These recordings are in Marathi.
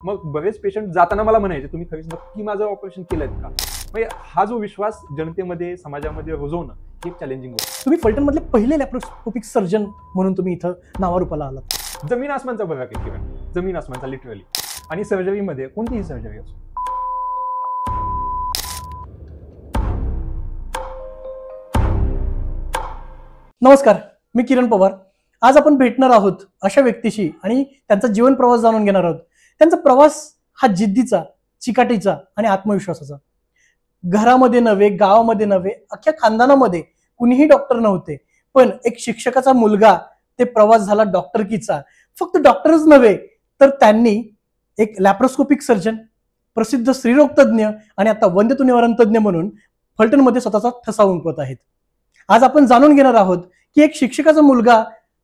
मग बरेच पेशंट जाताना मला म्हणायचे, तुम्ही खरीच नक्की माझं ऑपरेशन केलंय का? म्हणजे हा जो विश्वास जनतेमध्ये समाजामध्ये रुजवणं ही एक चॅलेंजिंग गोष्ट. तुम्ही फलटणमधले पहिले लॅप्रोस्कोपिक सर्जन म्हणून तुम्ही इथं नावारूपाला आलात. जमीन आसमानचा फरक आहे किरण, जमीन आसमानचा लिटरली. आणि सर्जरीमध्ये कोणतीही सर्जरी असो, नमस्कार, मी किरण पवार. आज आपण भेटणार आहोत अशा व्यक्तीशी आणि त्यांचा जीवन प्रवास जाणून घेणार आहोत. त्यांचा प्रवास हा जिद्दीचा, चिकाटीचा आणि आत्मविश्वासाचा. घरामध्ये नव्हे, गावामध्ये नव्हे, अख्ख्या खानदानामध्ये कुणीही डॉक्टर नव्हते, पण एक शिक्षकाचा मुलगा ते प्रवास झाला डॉक्टरकीचा. फक्त डॉक्टरच नव्हे तर त्यांनी एक लॅप्रोस्कोपिक सर्जन, प्रसिद्ध स्त्रीरोग तज्ज्ञ आणि आता वंध्यत्व निवारण तज्ज्ञ म्हणून फलटणमध्ये स्वतःचा ठसा उमटवत आहेत. आज आपण जाणून घेणार आहोत की एक शिक्षकाचा मुलगा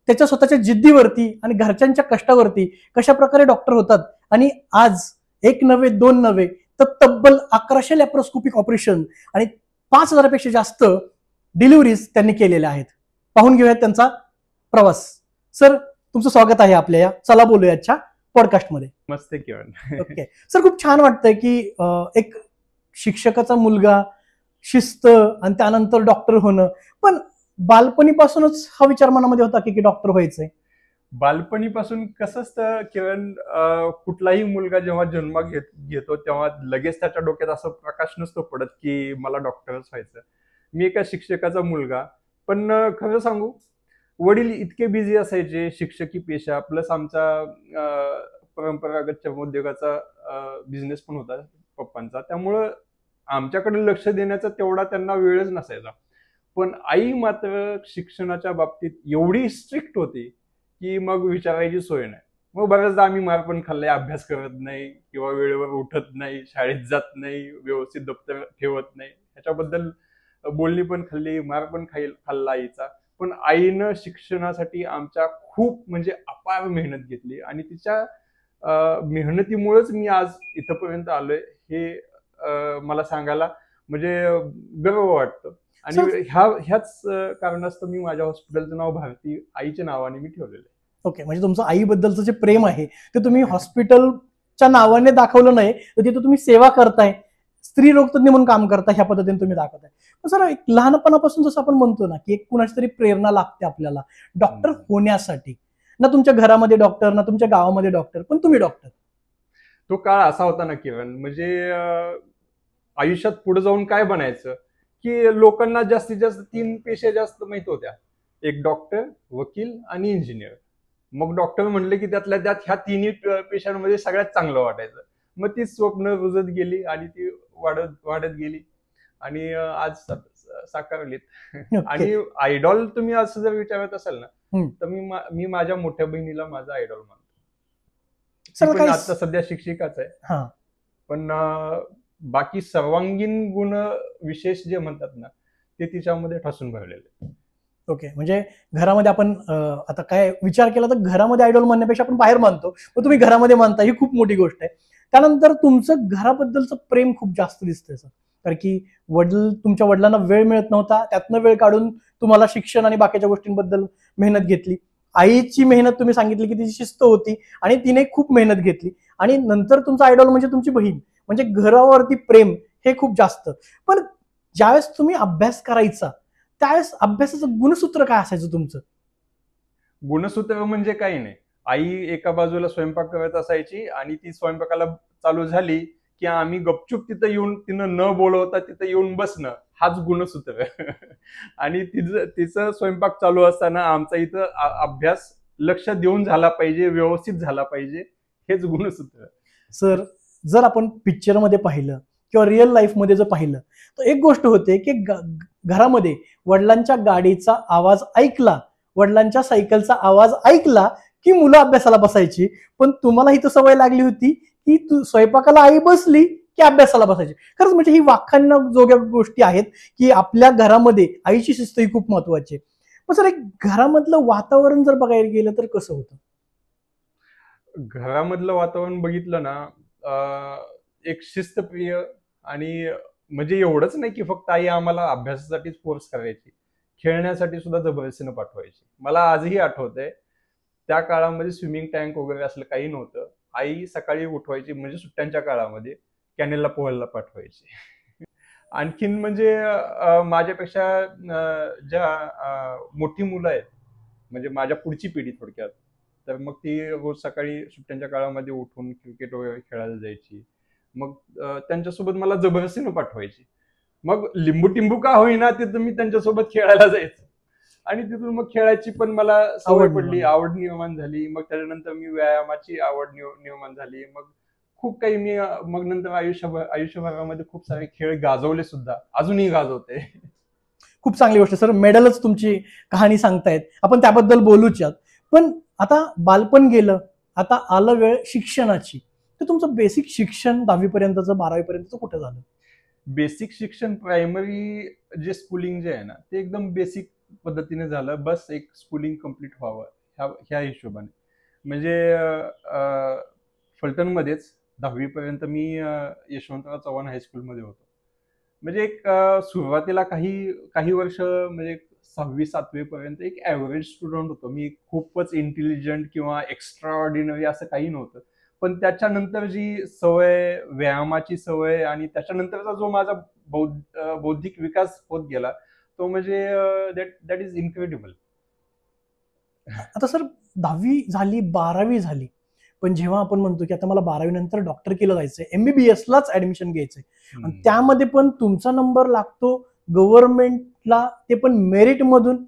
त्याच्या स्वतःच्या जिद्दीवरती आणि घरच्यांच्या कष्टावरती कशा प्रकारे डॉक्टर होतात आणि आज एक नव्हे, दोन नव्हे तर तब्बल 1100 लॅप्रोस्कोपिक ऑपरेशन आणि 5000 पेक्षा जास्त डिलिव्हरीज त्यांनी केलेल्या आहेत. पाहून घेऊयात त्यांचा प्रवास. सर, तुमचं स्वागत आहे आपल्या या चला बोलूयाच्या पॉडकास्टमध्ये. मस्त किरण. ओके सर, खूप छान वाटतंय की एक शिक्षकाचा मुलगा, शिस्त आणि त्यानंतर डॉक्टर होणं. पण बालपणीपासूनच हा विचार मनामध्ये होता की डॉक्टर व्हायचंय? बालपणीपासून कसं असतं किरण, कुठलाही मुलगा जेव्हा जन्म घेतो तेव्हा लगेच त्याच्या डोक्यात असं प्रकाश नसतो पडत की मला डॉक्टरच व्हायचं. मी एका शिक्षकाचा मुलगा, पण खरं सांगू, वडील इतके बिझी असायचे, शिक्षकी पेशा प्लस आमचा परंपरागत चर्मोद्योगाचा बिझनेस पण होता पप्पांचा, त्यामुळं आमच्याकडे लक्ष देण्याचा तेवढा त्यांना वेळच नसायचा. पण आई मात्र शिक्षणाच्या बाबतीत एवढी स्ट्रिक्ट होती की मग विचारायची सोय नाही. मग बऱ्याचदा आम्ही मार पण खाल्लाय, अभ्यास करत नाही किंवा वेळेवर उठत नाही, शाळेत जात नाही, व्यवस्थित दप्तर ठेवत नाही, ह्याच्याबद्दल बोलणी पण खाल्ली, मार पण खाल्ला आईचा. पण आईनं शिक्षणासाठी आमच्या खूप म्हणजे अपार मेहनत घेतली आणि तिच्या मेहनतीमुळेच मी आज इथपर्यंत आलोय. हे मला सांगायला म्हणजे गर्व वाटतं. आणि ह्याच कारणास्तव मी माझ्या हॉस्पिटलचं नाव भारती आईच्या नावाने मी ठेवलेलं आहे. ओके, म्हणजे तुमचं आईबद्दलचं जे प्रेम आहे ते तुम्ही हॉस्पिटलच्या नावाने दाखवलं नाही, तर तिथे तुम्ही सेवा करताय, स्त्री रोग तज्ञ म्हणून काम करताय, ह्या पद्धतीने तुम्ही दाखवताय. पण सर, एक लहानपणापासून जसं आपण म्हणतो ना की एक कुणाची तरी प्रेरणा लागते आपल्याला डॉक्टर होण्यासाठी. ना तुमच्या घरामध्ये डॉक्टर, ना तुमच्या गावामध्ये डॉक्टर, पण तुम्ही डॉक्टर. तो काळ असा होता ना किरण, म्हणजे आयुष्यात पुढे जाऊन काय बनायचं की लोकांना जास्तीत जास्त 3 पेशा जास्त माहित होत्या, एक डॉक्टर, वकील आणि इंजिनियर. मग डॉक्टर म्हणले की त्यातल्या त्यात ह्या तिन्ही पेशांमध्ये सगळ्यात चांगलं वाटायचं. मग ती स्वप्न रुजत गेली आणि ती वाढत गेली आणि आज साकारलीत. आणि आयडॉल तुम्ही असं जर विचारत असाल ना, तर मी माझ्या मोठ्या बहिणीला माझा आयडॉल मानतो. पण आता सध्या शिक्षिकाच आहे. पण बाकी सर्वांगीण गुण विशेष जे म्हणतात ना, ते तिच्यामध्ये ठसून भरलेले. ओके, म्हणजे घरामध्ये आपण आता काय विचार केला तर घरामध्ये आयडॉल मानण्यापेक्षा आपण बाहेर मानतो, पण तुम्ही घरामध्ये मानता, ही खूप मोठी गोष्ट आहे. त्यानंतर तुमचं घराबद्दलचं प्रेम खूप जास्त दिसतंय सर. कारण की तुमच्या वडिलांना वेळ मिळत नव्हता, त्यातनं वेळ काढून तुम्हाला शिक्षण आणि बाकीच्या गोष्टींबद्दल मेहनत घेतली. आईची मेहनत तुम्ही सांगितली की तिची शिस्त होती आणि तिने खूप मेहनत घेतली. आणि नंतर तुमचा आयडॉल म्हणजे तुमची बहीण. म्हणजे घरावरती प्रेम हे खूप जास्त. पण ज्यावेळेस तुम्ही अभ्यास करायचा त्यावेळेस अभ्यासाचं गुणसूत्र काय असायचं तुमचं? गुणसूत्र म्हणजे काही नाही. आई एका बाजूला स्वयंपाक करत असायची आणि ती स्वयंपाकाला चालू झाली की आम्ही गपचूप तिथं येऊन, तिनं न बोलवता तिथं येऊन बसणं, हाच गुणसूत्र. आणि तिचं स्वयंपाक चालू असताना आमचा इथं अभ्यास लक्ष देऊन झाला पाहिजे, व्यवस्थित झाला पाहिजे, हेच गुणसूत्र. सर, जर आपण पिक्चरमध्ये पाहिलं किंवा रिअल लाईफमध्ये जर पाहिलं तर एक गोष्ट होते की घरामध्ये वडिलांच्या गाडीचा आवाज ऐकला, वडिलांच्या सायकलचा आवाज ऐकला की मुलं अभ्यासाला बसायची. पण तुम्हाला ही तर सवय लागली होती की स्वयंपाकाला आई बसली की अभ्यासाला बसायची. खरंच म्हणजे ही वाखाणण्या जोग्या गोष्टी आहेत की आपल्या घरामध्ये आईची शिस्त ही खूप महत्वाची आहे. पण सर, एक घरामधलं वातावरण जर बघायला गेलं तर कसं होतं? घरामधलं वातावरण बघितलं ना, एक शिस्तप्रिय आणि म्हणजे एवढंच नाही की फक्त आई आम्हाला अभ्यासासाठीच फोर्स करायची, खेळण्यासाठी सुद्धा जबरदस्तीनं पाठवायची. मला आजही आठवतंय, त्या काळामध्ये स्विमिंग टँक वगैरे असलं काही नव्हतं. आई सकाळी उठवायची, म्हणजे सुट्ट्यांच्या काळामध्ये कॅनेलला पोहायला पाठवायची. आणखीन म्हणजे माझ्यापेक्षा ज्या मोठी मुलं आहेत, म्हणजे माझ्या पुढची पिढी थोडक्यात, तर मग ती रोज सकाळी सुट्ट्यांच्या काळामध्ये उठून क्रिकेट वगैरे खेळायला जायची. मग त्यांच्यासोबत मला जबरदस्तीनं पाठवायची. मग लिंबू टिंबू का होईना तिथं मी त्यांच्यासोबत खेळायला जायचो. आणि तिथून मग खेळायची पण मला सवय पडली, आवड निर्माण झाली. मग त्याच्यानंतर मी व्यायामाची आवड निर्माण झाली. मग खूप काही मी मग नंतर आयुष्यभरामध्ये खूप सारे खेळ गाजवले सुद्धा, अजूनही गाजवते. खूप चांगली गोष्ट सर, मेडलच तुमची कहाणी सांगतायत, आपण त्याबद्दल बोलूच. पण आता बालपण गेलं, आता आलं वेळ शिक्षणाची. तर तुमचं बेसिक शिक्षण 10वी पर्यंतचं 12वी पर्यंतचं कुठं झालं? बेसिक शिक्षण प्रायमरी जे स्कूलिंग जे आहे ना, ते एकदम बेसिक पद्धतीने झालं. बस एक स्कूलिंग कम्प्लीट व्हावं ह्या हिशोबाने. म्हणजे फलटणमध्येच 10वी पर्यंत मी यशवंतराव चव्हाण हायस्कूलमध्ये होतो. म्हणजे एक सुरुवातीला काही वर्ष, म्हणजे 6वी-7वी पर्यंत एक ॲव्हरेज स्टुडंट होतो मी. खूपच इंटेलिजंट किंवा एक्स्ट्रा ऑर्डिनरी असं काही नव्हतं. पण त्याच्यानंतर जी सवय, व्यायामाची सवय, आणि त्याच्यानंतरचा जो माझा बौद्धिक विकास होत गेला, तो म्हणजे दॅट इज इनक्रेडिबल. आता सर 10वी झाली, 12वी झाली, पण जेव्हा आपण म्हणतो की आता मला 12वी नंतर डॉक्टर केलं जायचंय, MBBS लाच ऍडमिशन घ्यायचंय, आणि त्यामध्ये पण तुमचा नंबर लागतो गव्हर्नमेंटला, ते पण मेरिट मधून,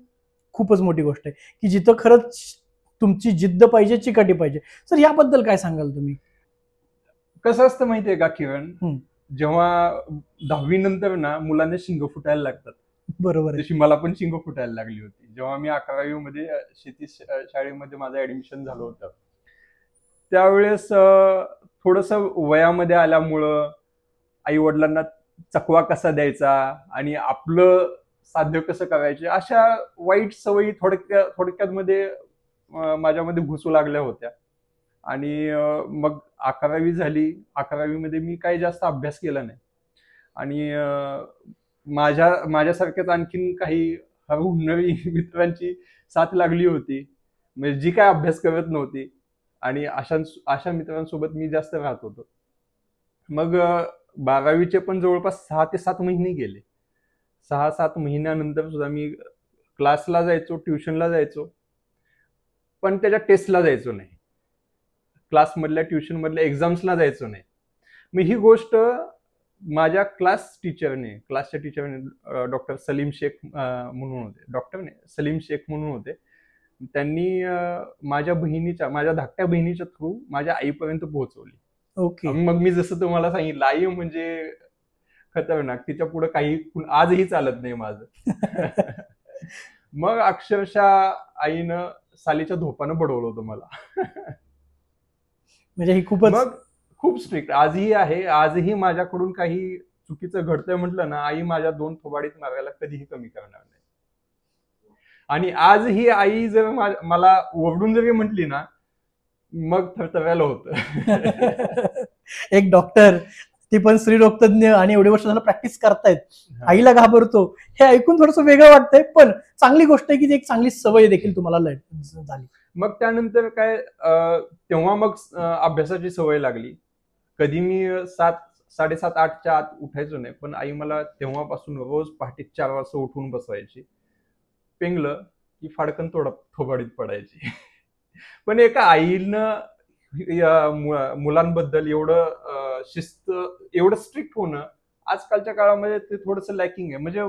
खूपच मोठी गोष्ट आहे की जिथं खरंच तुमची जिद्द पाहिजे, चिकाटी पाहिजे. सर याबद्दल काय सांगाल तुम्ही? कसं असतं माहितीये का किरण, जेव्हा 10वी नंतर ना मुलांना शिंग फुटायला लागतात, बरोबर आहे. जशी मला पण शिंग फुटायला लागली होती जेव्हा मी 11वी मध्ये शेती शाळेमध्ये माझं ऍडमिशन झालं होतं. त्यावेळेस थोडस वयामध्ये आल्यामुळं आई वडिलांना चकवा कसा द्यायचा आणि आपलं साध्य कसं करायचे, अशा वाईट सवयी थोडक्यात मध्ये माझ्यामध्ये घुसू लागल्या होत्या. आणि मग 11वी झाली. 11वी मध्ये मी काही जास्त अभ्यास केला नाही. आणि माझ्यासारख्याच आणखीन काही हुन्नरी मित्रांची साथ लागली होती, म्हणजे जी काय अभ्यास करत नव्हती. आणि अशा मित्रांसोबत मी जास्त राहत होतो. मग 12वीचे पण जवळपास 6 ते 7 महिने गेले. 6-7 महिन्यानंतर सुद्धा मी क्लासला जायचो, ट्युशनला जायचो, पण त्याच्या टेस्टला जायचो नाही. क्लासमधल्या, ट्युशनमधल्या एक्झाम्सला जायचो नाही. मग ही गोष्ट माझ्या क्लासच्या टीचरने डॉक्टर सलीम शेख म्हणून होते, डॉक्टर नाही, सलीम शेख म्हणून होते. त्यांनी माझ्या धाकट्या बहिणीच्या थ्रू माझ्या आईपर्यंत पोहोचवली. ओके. मग मी जसं तुम्हाला सांगितलं, आई म्हणजे खतरनाक, तिच्या पुढे काही आजही चालत नाही माझं. मग अक्षरशः आईनं सालीच्या धोपानं बडवलं होतं मला. म्हणजे ही खूपच, मग खूप स्ट्रिक्ट आजही आहे. आजही माझ्याकडून काही चुकीचं घडतंय म्हटलं ना, आई माझ्या 2 थोबाडीत मारायला कधीही कमी करणार नाही. आणि आजही आई जर मला ओरडून जरी म्हटली ना, मग थरथरायला होतं. एक डॉक्टर, ती पण स्त्रीरोग तज्ञ, आणि एवढे वर्ष झालं प्रॅक्टिस करतायत, आईला घाबरतो, हे ऐकून थोडंसं वेगळं वाटतंय, पण चांगली गोष्ट आहे की एक चांगली सवय देखील तुम्हाला झाली. मग त्यानंतर काय, तेव्हा मग अभ्यासाची सवय लागली. कधी मी 7:30-8च्या आत उठायचो नाही, पण आई मला तेव्हापासून रोज पहाटे 4 वाजता उठून बसवायची. पेंगलं की फाडकन थोबाडीत पडायची. पण एका आईनं मुलांबद्दल एवढं शिस्त, एवढं स्ट्रिक्ट होणं आजकालच्या काळामध्ये ते थोडंसं लॅकिंग आहे. म्हणजे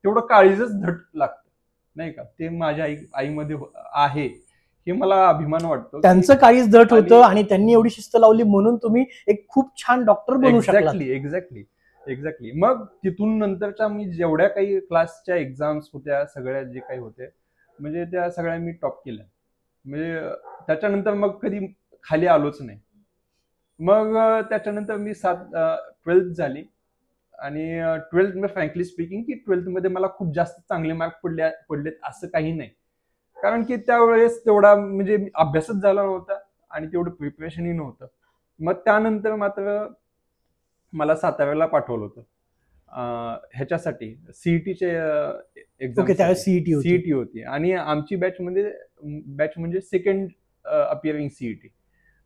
तेवढं काळीजच धट लागतं, नाही का? ते माझ्या आईमध्ये आहे, हे मला अभिमान वाटतो. त्यांचं काळीज धट होतं आणि त्यांनी एवढी शिस्त लावली म्हणून तुम्ही एक खूप छान डॉक्टर बनू शकला. एक्झॅक्टली. मग तिथून नंतरच्या मी जेवढ्या काही क्लासच्या एक्झाम्स होत्या, सगळ्या जे काही होते, म्हणजे त्या सगळ्या मी टॉप केल्या. म्हणजे त्याच्यानंतर मग कधी खाली आलोच नाही. मग त्याच्यानंतर मी 12th झाली. आणि 12th मध्ये फ्रँकली स्पीकिंग की 12th मध्ये मला खूप जास्त चांगले मार्क पडलेत असं काही नाही. कारण की त्यावेळेस तेवढा म्हणजे अभ्यासच झाला नव्हता आणि तेवढं प्रिपरेशनही नव्हतं. मग त्यानंतर मात्र मला साताऱ्याला पाठवलं होतं ह्याच्यासाठी, सीईटीचे एक्झाम. सीईटी होती आणि आमची बॅच म्हणजे सेकंड अपिअरिंग सीईटी.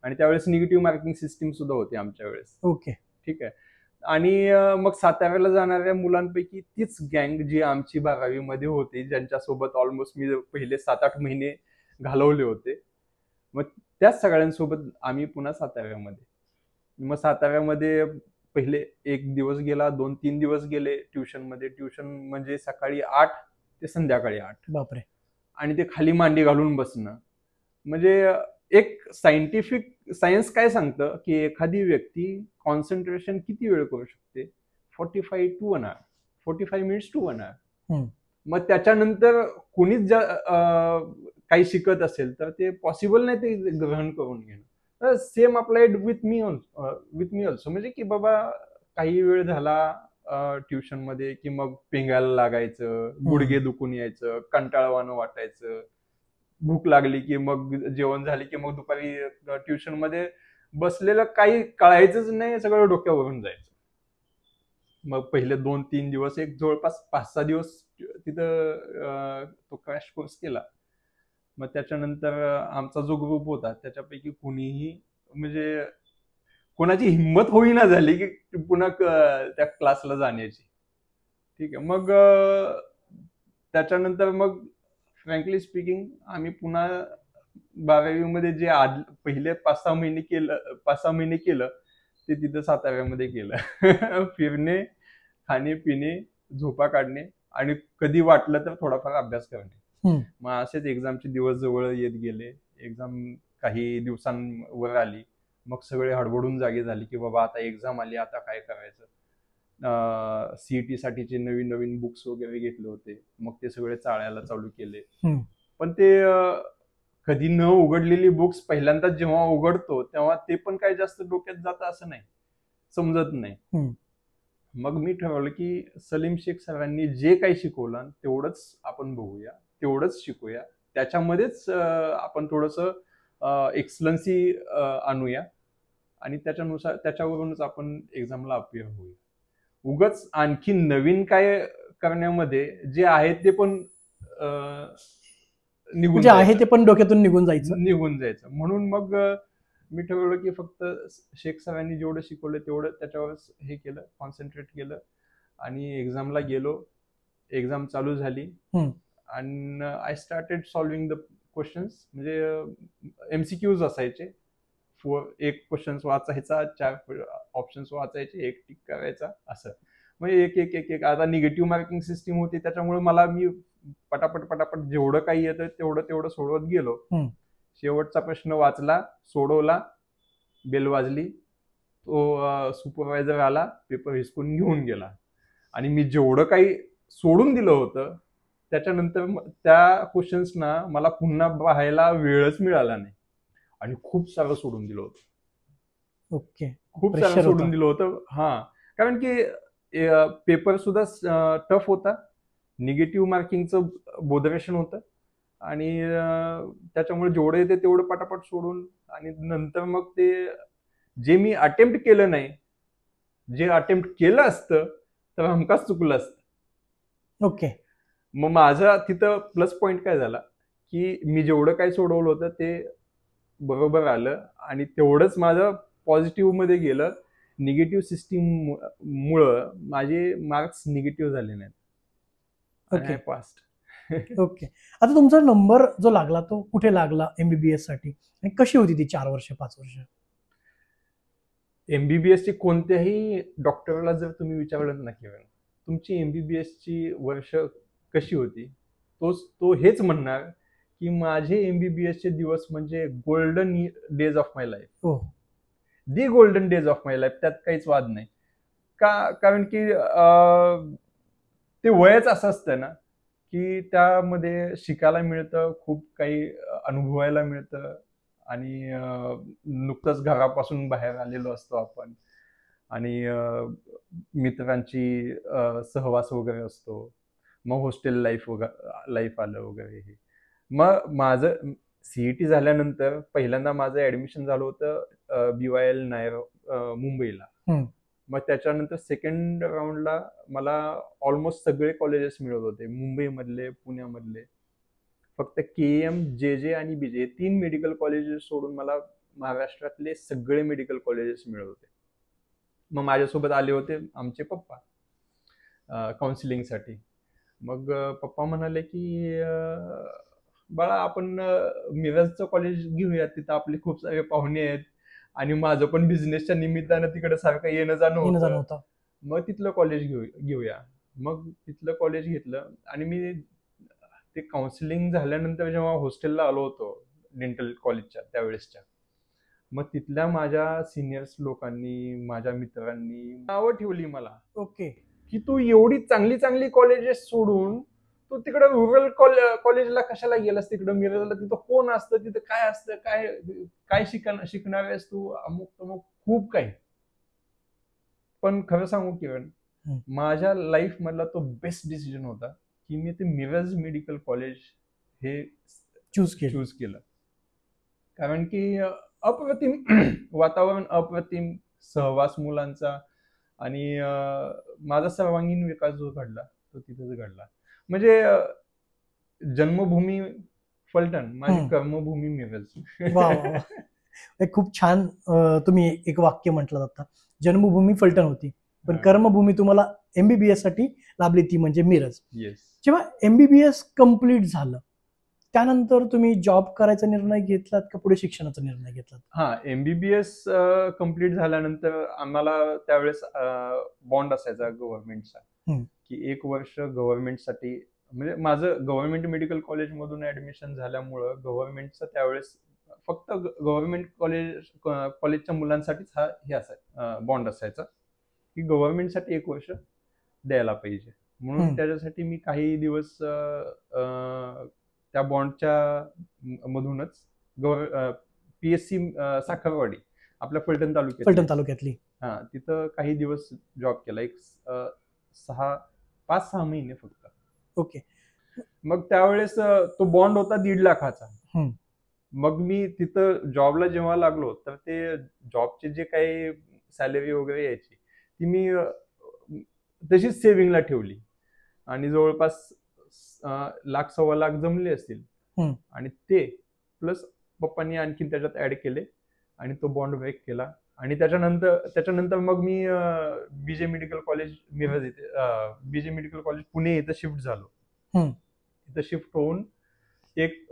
आणि त्यावेळेस निगेटिव्ह मार्किंग सिस्टीम सुद्धा होती आमच्या वेळेस. ओके. ठीक आहे. आणि मग साताऱ्याला जाणाऱ्या मुलांपैकी तीच गँग जी आमची 12वी मध्ये होती, ज्यांच्यासोबत ऑलमोस्ट मी पहिले 7-8 महिने घालवले होते. मग त्याच सगळ्यांसोबत आम्ही पुन्हा साताऱ्यामध्ये. मग साताऱ्यामध्ये पहिले 1 दिवस गेला, 2-3 दिवस गेले ट्युशनमध्ये. ट्युशन म्हणजे सकाळी 8 ते संध्याकाळी 8. बापरे. आणि ते खाली मांडी घालून बसणं. म्हणजे एक सायन्स काय सांगतं की एखादी व्यक्ती कॉन्सन्ट्रेशन किती वेळ करू शकते? 45 टू 1 आवर, 45 मिनिट्स टू 1 आवर. मग त्याच्यानंतर कुणीच काही शिकत असेल तर ते पॉसिबल नाही ते ग्रहण करून घेणं. तर same applied with me also. म्हणजे की बाबा काही वेळ झाला ट्युशन मध्ये की मग पेंगायला लागायचं, गुडघे दुखून यायचं, कंटाळवाणं वाटायचं, भूक लागली की मग जेवण झाले की मग दुपारी ट्युशन मध्ये बसलेलं काही कळायचंच नाही, सगळं डोक्यावरून जायचं. मग पहिले 2-3 दिवस एक जवळपास 5-6 दिवस तिथं तो क्रॅश कोर्स केला. मग त्याच्यानंतर आमचा जो ग्रुप होता त्याच्यापैकी कुणीही म्हणजे कोणाची हिंमत होईना झाली की पुन्हा त्या क्लासला जाण्याची. ठीक आहे. मग त्याच्यानंतर मग फ्रँकली स्पीकिंग आम्ही पुन्हा 12वी मध्ये जे पहिले 5-6 महिने केलं ते तिथं साताऱ्यामध्ये केलं. फिरणे, खाणे पिणे, झोपा काढणे आणि कधी वाटलं तर थोडाफार अभ्यास करणे. मग असेच एक्झामचे दिवस जवळ येत गेले. एक्झाम काही दिवसांवर आली. मग सगळे हडबडून जागे झाले की बाबा आता एक्झाम आली, आता काय करायचं. सीईटी साठीचे नवीन नवीन बुक्स वगैरे घेतले होते. मग ते सगळे चाळायला चालू केले. पण ते कधी न उघडलेली बुक्स पहिल्यांदा जेव्हा उघडतो तेव्हा ते पण काही जास्त डोक्यात जातं असं नाही, समजत नाही. मग मी ठरवलं की सलीम शेख सरांनी जे काही शिकवलं तेवढंच आपण बघूया, तेवढंच शिकूया, त्याच्यामध्येच आपण थोडंसं एक्सलन्सी आणूया आणि त्याच्यावरूनच आपण एक्झामला अपिअर होऊया. उगाच आणखी नवीन काय करण्यामध्ये जे आहे ते पण म्हणजे आहे ते पण डोक्यातून निघून जायचं. म्हणून मग मी ठरवलं की फक्त शेख सरांनी जेवढं शिकवलं तेवढं त्याच्यावरच हे केलं, कॉन्सन्ट्रेट केलं आणि एक्झामला गेलो. एक्झाम चालू झाली आणि I started solving the questions. म्हणजे एमसीक्यूज असायचे. एक क्वेश्चन वाचायचा, 4 ऑप्शन्स वाचायचे, एक टिक करायचा, असं. म्हणजे एक आता निगेटिव्ह मार्किंग सिस्टीम होती त्याच्यामुळे मी पटापट जेवढं काही येतं तेवढं सोडवत गेलो. शेवटचा प्रश्न वाचला, सोडवला, बेल वाजली, तो सुपरवायझर आला, पेपर हिसकून घेऊन गेला. आणि मी जेवढं काही सोडून दिलं होतं त्याच्यानंतर त्या क्वेश्चन्सना मला पुन्हा पाहायला वेळच मिळाला नाही आणि खूप सारं सोडून दिलं होतं. ओके. खूप सारं सोडून दिलं होतं. कारण की पेपर सुद्धा टफ होता, निगेटिव्ह मार्किंगचं बोधरेशन होतं आणि त्याच्यामुळे जेवढं येते तेवढं पटापट सोडून आणि नंतर मग ते जे मी अटेम्प्ट केलं नाही, जे अटेम्प्ट केलं असतं तर हमखास चुकलं असतं. ओके. मग माझा तिथं प्लस पॉइंट काय झाला की मी जेवढं काही सोडवलं होतं ते बरोबर आलं आणि तेवढंच माझं पॉझिटिव्ह मध्ये गेलं. निगेटिव्ह सिस्टीम मुळे माझे मार्क्स निगेटिव्ह झाले नाहीत. ओके. पास्ट. ओके. आता तुमचा नंबर जो लागला तो कुठे लागला एमबीबीएस साठी आणि कशी होती ती 4 वर्ष 5 वर्ष? एमबीबीएस ची कोणत्याही डॉक्टरला जर तुम्ही विचारलं ना की तुमची एमबीबीएस ची वर्ष कशी होती, तो हेच म्हणणार की माझे एमबीबीएस चे दिवस म्हणजे golden days of my life. The golden days of my life, त्यात काहीच वाद नाही. कारण की ते वयच असं असतं ना की त्यामध्ये शिकायला मिळतं, खूप काही अनुभवायला मिळतं आणि नुकतंच घरापासून बाहेर आलेलो असतो आपण आणि मित्रांची सहवास वगैरे असतो. मग हॉस्टेल लाईफ आलं वगैरे. हे मग माझं सीईटी झाल्यानंतर पहिल्यांदा माझं ऍडमिशन झालं होतं BYL नायर मुंबईला. मग त्याच्यानंतर सेकंड राऊंडला मला ऑलमोस्ट सगळे कॉलेजेस मिळत होते, मुंबईमधले, पुण्यामधले. फक्त KM, JJ आणि BJ 3 मेडिकल कॉलेजेस सोडून मला महाराष्ट्रातले सगळे मेडिकल कॉलेजेस मिळत होते. मग माझ्यासोबत आले होते आमचे पप्पा काउन्सिलिंगसाठी. मग पप्पा म्हणाले की बाळा आपण मिरजचं कॉलेज घेऊया, तिथं आपले खूप सारे पाहुणे आहेत आणि माझं पण बिझनेसच्या निमित्तानं तिकडे सारखं येणं जाणं होतं. मग तिथलं कॉलेज घेऊया. मग तिथलं कॉलेज घेतलं आणि मी ते काउन्सिलिंग झाल्यानंतर जेव्हा हॉस्टेलला आलो होतो डेंटल कॉलेजच्या त्यावेळेसच्या, मग तिथल्या माझ्या सिनियर्स लोकांनी, माझ्या मित्रांनी नावं ठेवली मला. ओके. की तू एवढी चांगली चांगली कॉलेजेस सोडून तू तिकडं रुरल कॉलेजला कशाला गेलास, तिकडं मिरजला तिथं कोण असतं, तिथं काय असतं, काय काय शिकणार आहेस तू, अमुक तमुक खूप काही. पण खरं सांगू किरण, माझ्या लाईफ मधला तो बेस्ट डिसिजन होता की मी ते मिरज मेडिकल कॉलेज हे चूज केलं. कारण की अप्रतिम वातावरण, अप्रतिम सहवास मुलांचा, आणि माझा सर्वांगीण विकास जो घडला तो तिथेच घडला. म्हणजे जन्मभूमी फलटण, माझी कर्मभूमी मिरज. खूप छान तुम्ही एक वाक्य म्हटलं आता, जन्मभूमी फलटण होती पण कर्मभूमी तुम्हाला एमबीबीएस साठी लाभली ती म्हणजे मिरज. जेव्हा एमबीबीएस कम्प्लीट झालं त्यानंतर तुम्ही जॉब करायचा निर्णय घेतलात का पुढे शिक्षणाचा निर्णय घेतलात? हा, एमबीबीएस कम्प्लीट झाल्यानंतर आम्हाला त्यावेळेस बॉन्ड असायचा गव्हर्नमेंटचा की 1 वर्ष गव्हर्नमेंटसाठी, म्हणजे माझं गव्हर्नमेंट मेडिकल कॉलेज मधून ऍडमिशन झाल्यामुळं गव्हर्नमेंटचा त्यावेळेस फक्त गव्हर्नमेंट कॉलेजच्या मुलांसाठीच हा हे असायचा बॉन्ड असायचा की गव्हर्नमेंटसाठी 1 वर्ष द्यायला पाहिजे. म्हणून त्याच्यासाठी मी काही दिवस त्या बॉन्डच्या मधूनच पीएससी साखरवाडी आपल्या फलटण तालुक्यातली तिथं काही दिवस जॉब केला, एक 5-6 महिने फक्त. ओके. मग त्यावेळेस तो बॉन्ड होता 1.5 लाखाचा. मग मी तिथं जॉबला जेव्हा लागलो तर ते जॉबचे जे काही सॅलरी वगैरे यायची ती मी तशीच सेव्हिंगला ठेवली आणि जवळपास 1-1.25 लाख जमले असतील. आणि ते प्लस पप्पांनी आणखी त्याच्यात ऍड केले आणि तो बॉन्ड ब्रेक केला. आणि त्याच्यानंतर मग मी बीजे मेडिकल कॉलेज मिरज येथे, बीजे मेडिकल कॉलेज पुणे इथं शिफ्ट झालो. इथं शिफ्ट होऊन एक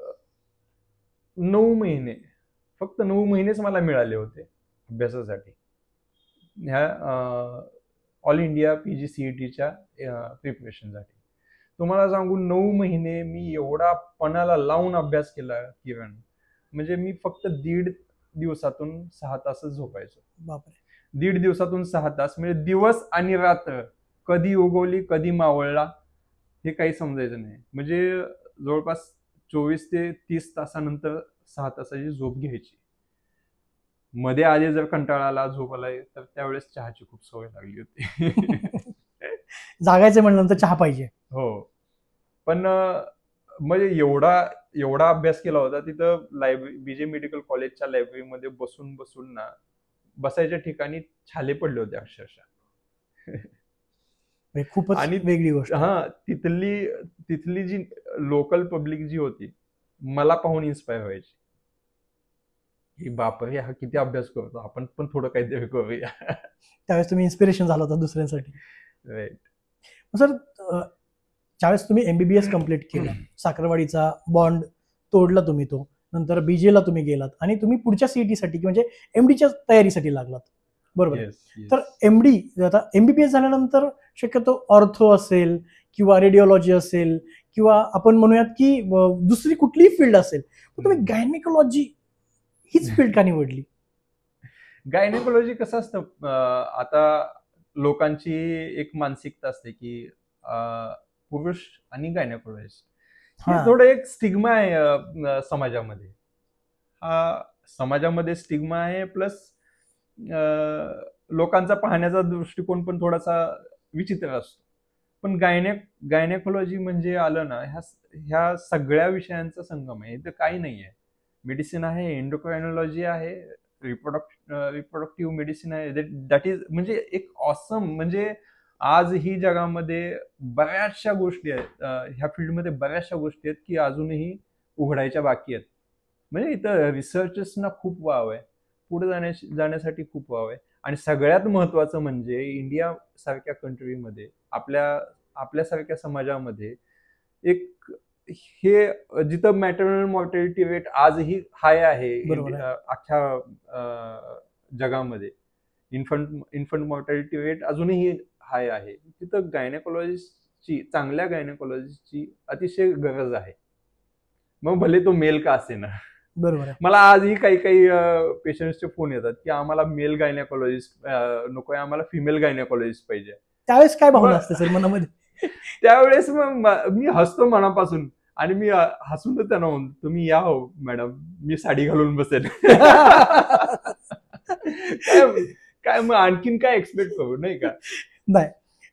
9 महिने, फक्त 9 महिनेच मला मिळाले होते अभ्यासासाठी ह्या ऑल इंडिया PGCETच्या प्रिपरेशनसाठी. तुम्हाला सांगू 9 महिने मी एवढा पणाला लावून अभ्यास केला किरण, म्हणजे मी फक्त 1.5 दिवसातून 6 तासच झोपायचो. बापरे. 1.5 दिवसातून 6 तास, म्हणजे दिवस आणि रात्र कधी उगवली कधी मावळला हे काही समजायचं नाही. म्हणजे जवळपास 24 ते 30 तासानंतर 6 तासाची झोप घ्यायची. मध्ये आधी जर कंटाळा आला, झोप आलाय, तर त्यावेळेस चहाची खूप सवय लागली होती. जागायचं म्हणलं तर चहा पाहिजे. हो, पण म्हणजे एवढा अभ्यास केला होता तिथं. लायब्ररी, बीजे मेडिकल कॉलेजच्या लायब्ररीमध्ये बसून ना बसायच्या ठिकाणी छाले पडले होते अक्षरशः. खूपच वेगळी गोष्ट. हा, तिथली जी लोकल पब्लिक जी होती मला पाहून इन्स्पायर व्हायची की बापरे, हा किती अभ्यास करतो, आपण पण थोडं काहीतरी करूया. त्यावेळेस तुम्ही इन्स्पिरेशन झाला होता दुसऱ्यांसाठी. राईट. सर, ज्यावेळेस तुम्ही एमबीबीएस कम्प्लीट केलं, साखरवाडीचा बॉन्ड तोडला तुम्ही, तो नंतर बीजेला तुम्ही गेलात आणि तुम्ही पुढच्या सीईटीसाठी म्हणजे एमडीच्या तयारीसाठी लागलात, बरोबर? तर एमडी, आता एमबीबीएस झाल्यानंतर शक्यतो ऑर्थो असेल किंवा रेडिओलॉजी असेल किंवा आपण म्हणूयात की दुसरी कुठलीही फील्ड असेल, पण तुम्ही गायनेकोलॉजी हीच फील्ड का निवडली? गायनेकोलॉजी कसं असतं, आता लोकांची एक मानसिकता असते की पुरुष आणि गायनेकोलॉजिस्ट थोडं एक स्टिग्मा आहे समाजामध्ये. हा समाजामध्ये स्टिग्मा आहे, प्लस लोकांचा पाहण्याचा दृष्टिकोन पण थोडासा विचित्र असतो. पण गायनेकोलॉजी म्हणजे आलं ना, ह्या सगळ्या विषयांचा संगम आहे. इथं काही नाही आहे. मेडिसिन आहे, एंडोक्रायनॉलॉजी आहे, रिप्रोडक्टिव्ह मेडिसिन आहे. दॅट इज म्हणजे एक ऑसम, म्हणजे आज ही जगामध्ये बऱ्याचशा गोष्टी आहेत, ह्या फील्डमध्ये बऱ्याचशा गोष्टी आहेत की अजूनही उघडायच्या बाकी आहेत. म्हणजे इथं रिसर्चर्सना खूप वाव आहे. पुढे जाण्यासाठी खूप वाव आहे. आणि सगळ्यात महत्वाचं म्हणजे इंडिया सारख्या कंट्रीमध्ये, आपल्यासारख्या समाजामध्ये एक हे जिथं मॅटर्नल मॉर्टॅलिटी रेट आजही हाय आहे अख्ख्या जगामध्ये, इन्फंट मॉर्टॅलिटी रेट अजूनही हाय आहे, तिथं चांगल्या गायनेकॉलॉजिस्टची अतिशय गरज आहे. मग भले तो मेल का असे ना. बरोबर आहे. मला आजही काही पेशंट्सचे फोन येतात की आम्हाला मेल गायनेकॉलॉजिस्ट नकोय, आम्हाला फिमेल गायनेकॉलॉजिस्ट पाहिजे. त्यावेळेस काय भावना असते सर मनामध्ये? त्यावेळेस मग मी हसतो मनापासून, आणि मी हसून त्यांना म्हणतो, तुम्ही या हो मॅडम, मी साडी घालून बसेल. काय मग आणखीन काय एक्सपेक्ट करू, नाही का? नाही,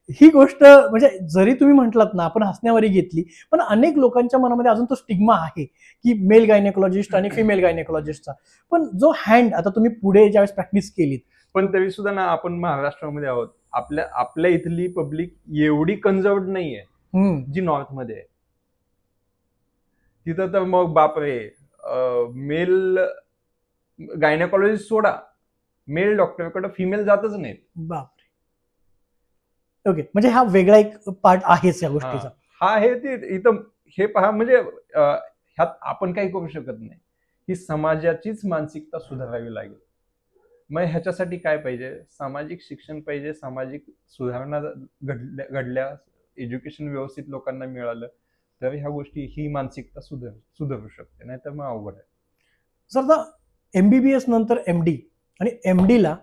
ही गोष्ट म्हणजे जरी तुम्ही म्हटलात ना, आपण हसण्यावारी घेतली, पण अनेक लोकांच्या मनामध्ये अजून तो स्टिग्मा आहे की मेल गायनेकॉलॉजिस्ट आणि फिमेल गायनेकॉलॉजिस्टचा. पण जो हँड आता तुम्ही पुढे ज्यावेळेस प्रॅक्टिस केलीत, पण तरी सुद्धा ना, आपण महाराष्ट्रामध्ये आहोत, आपल्या इथली पब्लिक एवढी कन्झर्व्ड नाहीये जी नॉर्थ मध्ये आहे. तिथं तर मग बापरे, मेल गायनेकॉलॉजिस्ट सोडा, मेल डॉक्टरकडे फिमेल जातच नाहीत. बापरे. ओके, म्हणजे हा वेगळा एक पार्ट आहेच या गोष्टीचा. हा हे ते इथं हे पहा, म्हणजे ह्यात आपण काही करू शकत नाही. ही समाजाचीच मानसिकता सुधारावी लागेल. मग ह्याच्यासाठी काय पाहिजे? सामाजिक शिक्षण पाहिजे, सामाजिक सुधारणा घडल्या, एज्युकेशन व्यवस्थित लोकांना मिळालं तर ह्या गोष्टी, ही मानसिकता सुधारू शकते, नाही तर मग अवघड आहे. सर, आता MBBS नंतर MD, आणि MD ला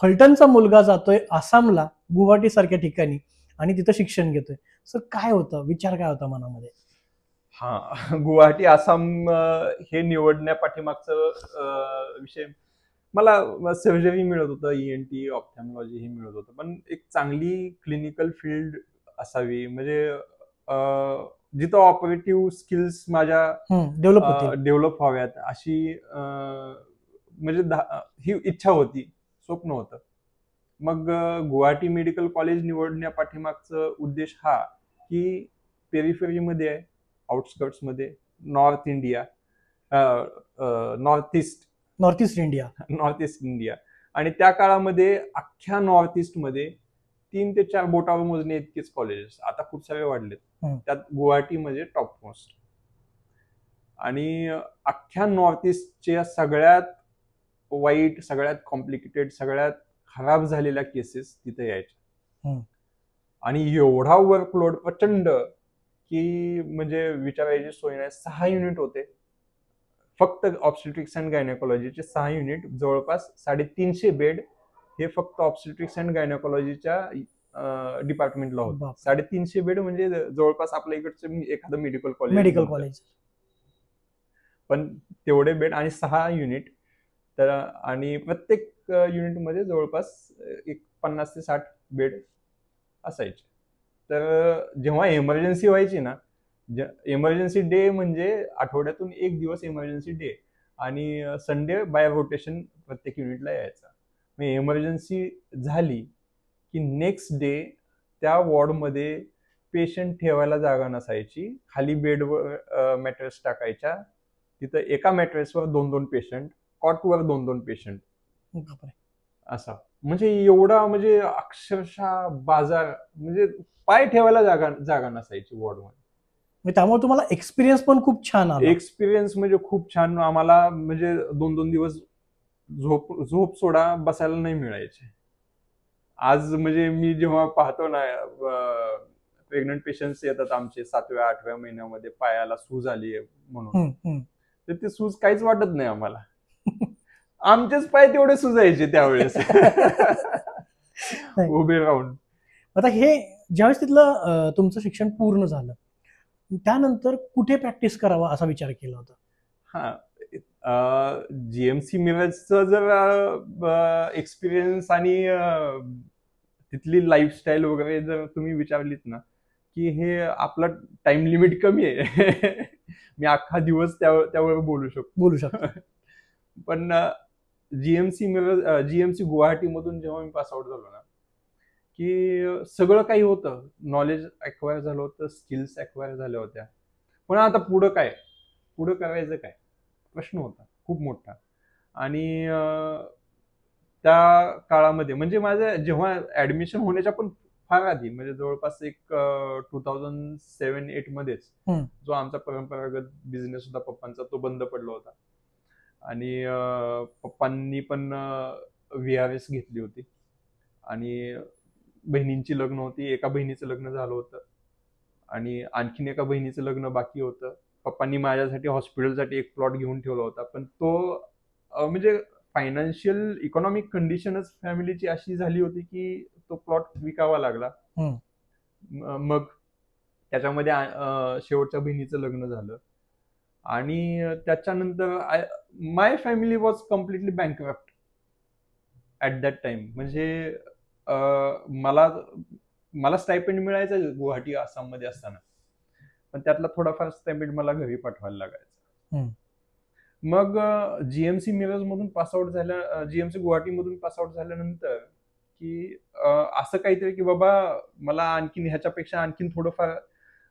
फलटणचा मुलगा जातोय आसामला, गुवाहाटी सारख्या ठिकाणी, आणि तिथं शिक्षण घेतोय. सर, काय होतं, विचार काय होता मनामध्ये? गुवाहाटी आसाम हे निवडण्या पाठीमागचं विषय, मला सर्जरी मिळत होतं, ENT ऑप्थॅल्मॉलॉजी हे मिळत होतं, पण एक चांगली क्लिनिकल फील्ड असावी, म्हणजे जिथं ऑपरेटिव्ह स्किल्स माझ्या डेव्हलप व्हाव्यात, अशी म्हणजे ही इच्छा होती, स्वप्न होतं. मग गुवाहाटी मेडिकल कॉलेज निवडण्या पाठीमागचा उद्देश हा की पेरिफेरीमध्ये आहे, आउटस्कर्ट्स मध्ये, नॉर्थ ईस्ट इंडिया, आणि त्या काळामध्ये अख्ख्या नॉर्थ ईस्ट मध्ये 3 ते 4 बोटावर मोजणे इतकेच कॉलेजेस, आता खूप सारे वाढलेत, त्यात गुवाहाटीमध्ये टॉप मोस्ट. आणि अख्ख्या नॉर्थ ईस्टच्या सगळ्यात वाईट, सगळ्यात कॉम्प्लिकेटेड, सगळ्यात खराब झालेल्या केसेस तिथे यायच्या. आणि एवढा वर्कलोड प्रचंड की म्हणजे विचारायची सोय नाही. 6 युनिट होते फक्त ऑब्स्टेट्रिक्स अँड गायनेकॉलॉजीचे, 6 युनिट, जवळपास 350 बेड हे फक्त ऑब्स्टेट्रिक्स अँड गायनेकॉलॉजीच्या डिपार्टमेंटला होतं. 350 बेड म्हणजे जवळपास आपल्या इकडचं एखादं मेडिकल कॉलेज. पण तेवढे बेड आणि 6 युनिट, तर आणि प्रत्येक युनिटमध्ये जवळपास एक 50 ते 60 बेड असायचे. तर जेव्हा इमर्जन्सी व्हायची ना, इमर्जन्सी डे म्हणजे आठवड्यातून एक दिवस इमर्जन्सी डे, आणि संडे बाय रोटेशन प्रत्येक युनिटला यायचा. मग इमर्जन्सी झाली की नेक्स्ट डे त्या वॉर्डमध्ये पेशंट ठेवायला जागा नसायची, खाली बेडवर मॅट्रेस टाकायच्या, तिथं एका मॅट्रेसवर 2-2 पेशंट, कॉटवर 2-2 पेशंट, असा. म्हणजे एवढा, म्हणजे अक्षरशः बाजार, म्हणजे पाय ठेवायला जागा नसायची वॉर्डमध्ये. त्यामुळे तुम्हाला एक्सपिरियन्स पण खूप छान आला. एक्सपिरियन्स म्हणजे खूप छान. आम्हाला म्हणजे 2-2 दिवस झोप सोडा, बसायला नाही मिळायचे. आज म्हणजे मी जेव्हा पाहतो ना, प्रेग्नंट पेशंट्स येतात आमचे 7व्या-8व्या महिन्यामध्ये, पायाला सूज आली म्हणून, तर ते सूज काहीच वाटत नाही आम्हाला. आमचेच पाय तेवढे सुजायचे त्यावेळेस उभे राहून. आता हे ज्यावेळेस तिथलं तुमचं शिक्षण पूर्ण झालं, त्यानंतर कुठे प्रॅक्टिस करावा असा विचार केला होता? GMC मिरजचं जर एक्सपिरियन्स आणि तिथली लाईफस्टाईल वगैरे जर तुम्ही विचारलीत ना, की हे आपला टाइम लिमिट कमी आहे, मी अख्खा दिवस त्यावर बोलू शकतो. पण GMC गुवाहाटी मधून जेव्हा मी पास आउट झालो ना, की सगळं काही होतं, नॉलेज अक्वायर झालं होतं, स्किल्स अक्वायर झाल्या होत्या, पण आता पुढं करायचं काय प्रश्न होता खूप मोठा. आणि त्या काळामध्ये म्हणजे माझं जेव्हा ऍडमिशन होण्याच्या पण फार आधी म्हणजे जवळपास एक 2007-8 मध्येच जो आमचा परंपरागत बिझनेस होता पप्पांचा तो बंद पडला होता. आणि पप्पांनी पण VRS घेतली होती आणि बहिणींची लग्न होती. एका बहिणीचं लग्न झालं होतं आणि आणखीन एका बहिणीचं लग्न बाकी होतं. पप्पांनी माझ्यासाठी हॉस्पिटलसाठी एक प्लॉट घेऊन ठेवला होता, पण तो म्हणजे फायनान्शियल इकॉनॉमिक कंडिशनच फॅमिलीची अशी झाली होती की तो प्लॉट विकावा लागला. मग त्याच्यामध्ये शेवटच्या बहिणीचं लग्न झालं आणि त्याच्यानंतर my family was completely bankrupt at that time. म्हणजे मला मला स्टायपेंड मिळायचं गुवाहाटी आसाममध्ये असताना, पण त्यातला थोडाफार स्टायपेंड मला घरी पाठवायला लागायचा. मग GMC मिरज मधून पासआउट झाल्या, GMC गुवाहाटी मधून पासआउट झाल्यानंतर की असं काहीतरी की बाबा मला आणखीन ह्याच्यापेक्षा आणखीन थोडंफार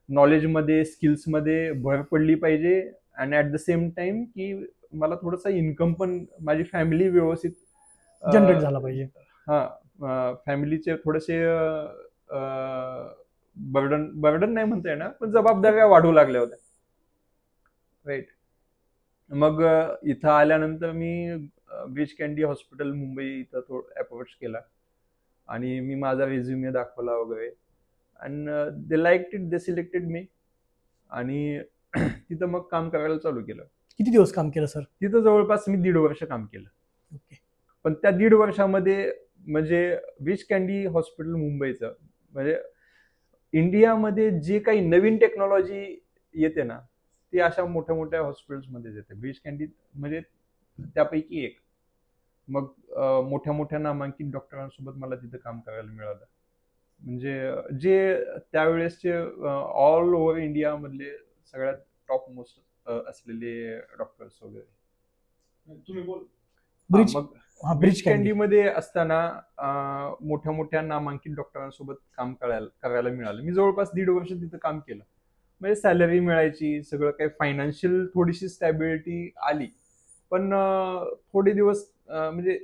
नॉलेजमध्ये स्किल्समध्ये भर पडली पाहिजे आणि ऍट द सेम टाइम की मला थोडंसं इन्कम पण माझी फॅमिली व्यवस्थित जनरेट झाला पाहिजे. फॅमिलीचे थोडेसे बर्डन नाही म्हणता येणार, पण जबाबदाऱ्या वाढू लागल्या होत्या. राईट. मग इथं आल्यानंतर मी ब्रीच कँडी हॉस्पिटल मुंबई इथं अप्रोच केला आणि मी माझा रेझ्युमे दाखवला वगैरे आणि दे like it, they selected me आणि तिथं मग काम करायला चालू केलं. किती दिवस काम केलं सर? तिथं जवळपास मी 1.5 वर्ष काम केलं. पण त्या 1.5 वर्षामध्ये म्हणजे ब्रीच कँडी हॉस्पिटल मुंबईचं म्हणजे इंडियामध्ये जे काही नवीन टेक्नॉलॉजी येते ना ती अशा मोठ्या मोठ्या हॉस्पिटल्समध्ये येते. ब्रीच कँडी म्हणजे त्यापैकी एक. मग मोठ्या मोठ्या नामांकित डॉक्टरांसोबत मला तिथं काम करायला मिळालं. म्हणजे जे त्यावेळेसचे ऑल ओव्हर इंडिया मधले सगळ्यात टॉप मोस्ट असलेले डॉक्टर्स वगैरे. तुम्ही बोल. मग ब्रीच कँडी मध्ये असताना मोठ्या मोठ्या नामांकित डॉक्टरांसोबत काम करायला मिळालं. मी जवळपास 1.5 वर्ष तिथं काम केलं. म्हणजे सॅलरी मिळायची, सगळं काही फायनान्शियल थोडीशी स्टॅबिलिटी आली, पण थोडे दिवस म्हणजे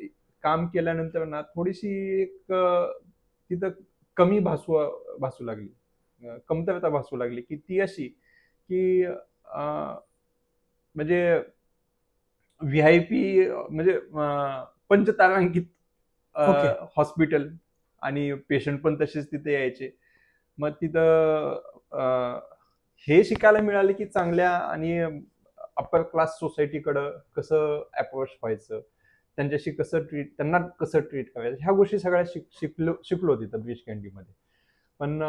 काम केल्यानंतर ना थोडीशी एक तिथं कमी भासू लागली, कमतरता भासू लागली की ती अशी की म्हणजे VIP म्हणजे पंचतारांकित हॉस्पिटल आणि पेशंट पण तसेच तिथे यायचे. मग तिथं हे शिकायला मिळाले की चांगल्या आणि अप्पर क्लास सोसायटीकडं कसं अप्रोच व्हायचं, त्यांच्याशी त्यांना कसं ट्रीट करायचं, ह्या गोष्टी सगळ्या शिकलो तिथं ब्रीच कँडीमध्ये. पण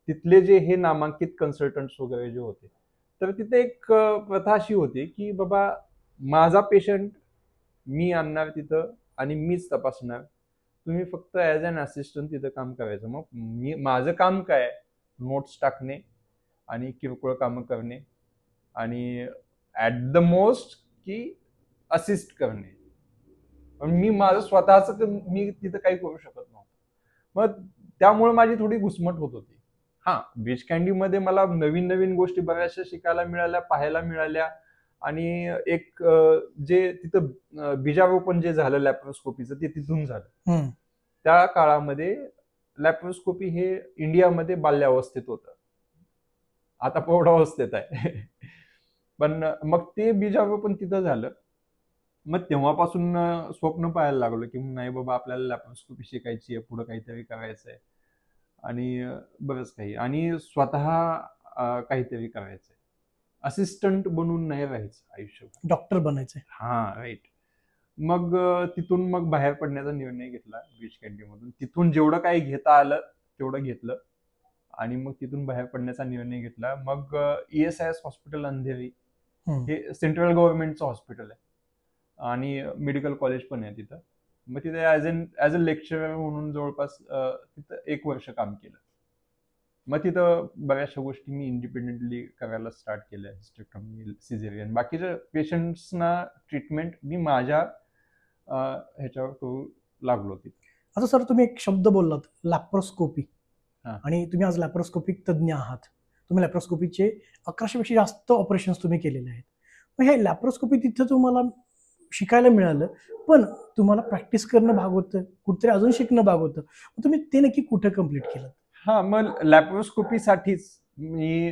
तिथले जे हे नामांकित कन्सल्टंट्स वगैरे जे होते तर तिथे एक प्रथा अशी होती की बाबा माझा पेशंट मी आणणार तिथं आणि मीच तपासणार, तुम्ही फक्त ऍज अन असिस्टंट तिथं काम करायचं. मग माझं काम काय, नोट्स टाकणे आणि किरकोळ कामं करणे आणि ऍट द मोस्ट की असिस्ट करणे. पण मी माझं स्वतःच मी तिथं काही करू शकत नव्हतं. मग त्यामुळे माझी थोडी घुसमट होत होती. ब्रीच कँडीमध्ये मला नवीन नवीन गोष्टी बऱ्याचशा शिकायला मिळाल्या, पाहायला मिळाल्या आणि एक जे तिथं बीजारोपण जे झालं लॅप्रोस्कोपीचं ते तिथून झालं. त्या काळामध्ये लॅप्रोस्कोपी हे इंडियामध्ये बाल्यावस्थेत होतं, आता प्रौढावस्थेत आहे. पण मग ते बीजारोपण तिथं झालं. मग तेव्हापासून स्वप्न पाहायला लागलो की नाही बाबा आपल्याला लॅप्रोस्कोपी शिकायची आहे, पुढे काहीतरी करायचं आहे आणि बरंच काही आणि स्वतः काहीतरी करायचंय. असिस्टंट बनून नाही राहायचं आयुष्यभर, डॉक्टर बनायचंय. राईट. मग तिथून मग बाहेर पडण्याचा निर्णय घेतला ब्रीच कँडीमधून. तिथून जेवढं काही घेता आलं तेवढं घेतलं आणि मग तिथून बाहेर पडण्याचा निर्णय घेतला. मग ESIS हॉस्पिटल अंधेरी हे सेंट्रल गव्हर्नमेंटचं हॉस्पिटल आहे आणि मेडिकल कॉलेज पण आहे तिथं. मग तिथे ऍज अ लेक्चरर म्हणून जवळपास तिथं 1 वर्ष काम केलं. मग तिथं बऱ्याचशा गोष्टी मी इंडिपेंडेंटली करायला स्टार्ट केल्या, हिस्टेक्टॉमी, सिझेरियन. बाकीच्या पेशंट्सना ट्रीटमेंट मी माझ्या ह्याच्यावर करू लागलो तिथे. आता सर तुम्ही एक शब्द बोललात लॅप्रोस्कोपी आणि तुम्ही आज लॅप्रोस्कोपिक तज्ज्ञ आहात. तुम्ही लॅप्रोस्कोपीचे 1100 पेक्षा जास्त ऑपरेशन्स तुम्ही केलेले आहेत. मग हे लॅप्रोस्कोपी तिथं तुम्हाला शिकायला मिळालं, पण तुम्हाला प्रॅक्टिस करणं भाग होतं, कुठेतरी अजून शिकणं भाग होतं. मग तुम्ही ते नक्की कुठं कम्प्लीट केलं? हा, मग लॅप्रोस्कोपीसाठीच मी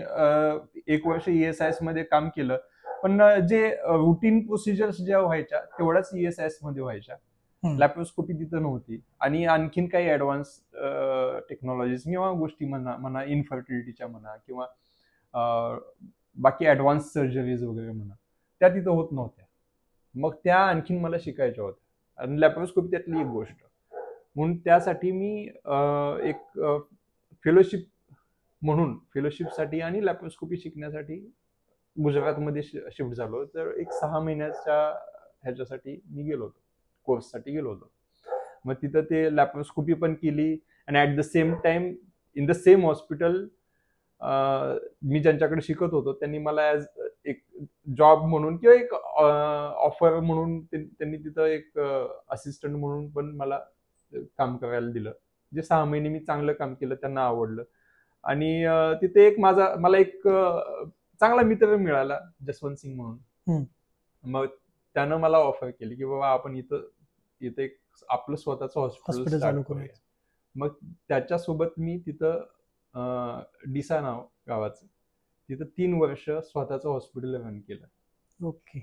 1 वर्ष ESIS मध्ये काम केलं. पण जे रुटीन प्रोसिजर्स ज्या व्हायच्या तेवढ्याच ESIS मध्ये व्हायच्या. लॅप्रोस्कोपी तिथं नव्हती. आणि आणखीन काही ऍडव्हान्स टेक्नॉलॉजीज किंवा गोष्टी म्हणा इनफर्टिलिटीच्या म्हणा किंवा बाकी ऍडव्हान्स सर्जरीज वगैरे म्हणा, त्या तिथं होत नव्हत्या. मग त्या आणखीन मला शिकायच्या होत्या आणि लॅप्रोस्कोपी त्यातली एक गोष्ट. म्हणून त्यासाठी मी एक फेलोशिप म्हणून फेलोशिपसाठी आणि लॅप्रोस्कोपी शिकण्यासाठी गुजरातमध्ये शिफ्ट झालो. तर एक 6 महिन्याच्या ह्याच्यासाठी मी गेलो होतो, कोर्ससाठी गेलो होतो. मग तिथं ते लॅप्रोस्कोपी पण केली आणि at the same time in the same hospital मी ज्यांच्याकडे शिकत होतो त्यांनी मला ऍज एक जॉब म्हणून किंवा एक ऑफर म्हणून त्यांनी तिथं एक असिस्टंट म्हणून पण मला काम करायला दिलं. जे 6 महिने मी चांगलं काम केलं, त्यांना आवडलं. आणि तिथे मला एक चांगला मित्र मिळाला, जसवंत सिंग म्हणून. मग त्यानं मला ऑफर केली की बाबा आपण इथं एक आपलं स्वतःचं हॉस्पिटल चालू करूया. मग त्याच्यासोबत मी तिथं डिसा नाव गावाचं, तिथं 3 वर्ष स्वतःचं हॉस्पिटल रन केलं. ओके.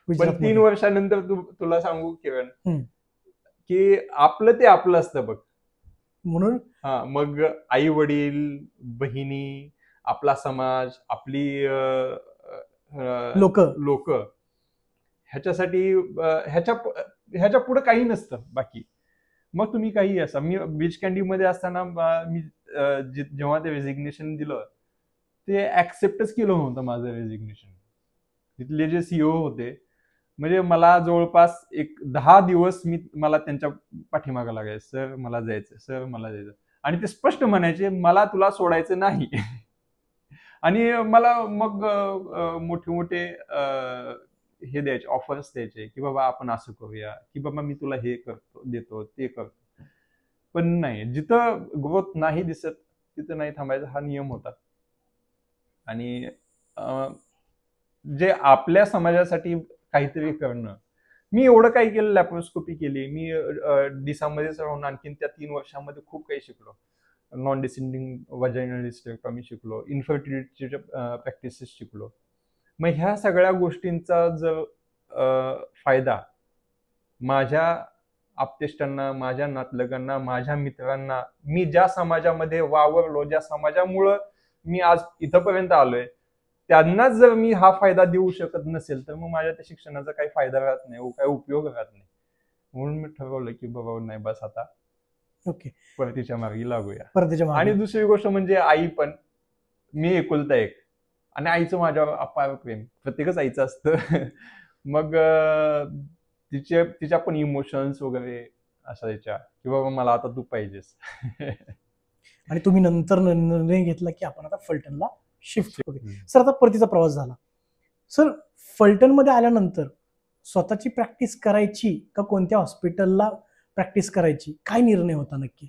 पण 3 वर्षानंतर तुला सांगू किरण, की आपलं ते आपलं असतं बघ. म्हणून मग आई वडील, बहिणी, आपला समाज, आपली लोक ह्याच्यासाठी ह्याच्या पुढे काही नसतं बाकी. मग तुम्ही काही असा, मी बीच कॅन्डी मध्ये असताना मी जेव्हा ते रेजिग्नेशन दिलं ते ऍक्सेप्टच केलं नव्हतं माझं रेजिग्नेशन. तिथले जे CEO होते, म्हणजे मला जवळपास एक 10 दिवस मला त्यांच्या पाठीमागं लागायचं, सर मला जायचं, सर मला जायचं. आणि ते स्पष्ट म्हणायचे मला तुला सोडायचं नाही. आणि मला मग मोठे मोठे हे द्यायचे, ऑफर्स द्यायचे की बाबा आपण असं करूया, की बाबा मी तुला हे करतो, देतो, ते करतो. पण नाही, जिथं ग्रोथ नाही दिसत तिथं नाही थांबायचा, हा नियम होता. आणि जे आपल्या समाजासाठी काहीतरी करणं, मी एवढं काही केलं. लॅप्रोस्कोपी केली मी डिसामध्येच राहून. आणखीन त्या 3 वर्षांमध्ये खूप काही शिकलो. नॉन डिसेंडिंग वजायनल हिस्टेरेक्टॉमी शिकलो, इन्फर्टिलिटीचे प्रॅक्टिसेस शिकलो. मग ह्या सगळ्या गोष्टींचा जर फायदा माझ्या आप्तेष्टांना, माझ्या नातलगांना, माझ्या मित्रांना, मी ज्या समाजामध्ये वावरलो, ज्या समाजामुळं मी आज इथंपर्यंत आलोय, त्यांनाच जर मी हा फायदा देऊ शकत नसेल तर मग माझ्या त्या शिक्षणाचा काही फायदा राहत नाही, काही उपयोग राहत नाही. म्हणून मी ठरवलं की बाबा नाही, बस आता ओके, परतीच्या मार्गी लागूया. आणि दुसरी गोष्ट म्हणजे आई पण, मी एकुलता एक, आणि आईचं माझ्यावर अपार प्रेम, प्रत्येकच आईचं असतं. मग तिच्या पण इमोशन्स वगैरे असायच्या की बाबा मला आता तू पाहिजेस. आणि तुम्ही नंतर निर्णय घेतला की आपण आता फलटणला शिफ्ट करू. सर, आता परतीचा प्रवास झाला. सर, फलटणमध्ये आल्यानंतर स्वतःची प्रॅक्टिस करायची का कोणत्या हॉस्पिटलला प्रॅक्टिस करायची, काय निर्णय होता नक्की?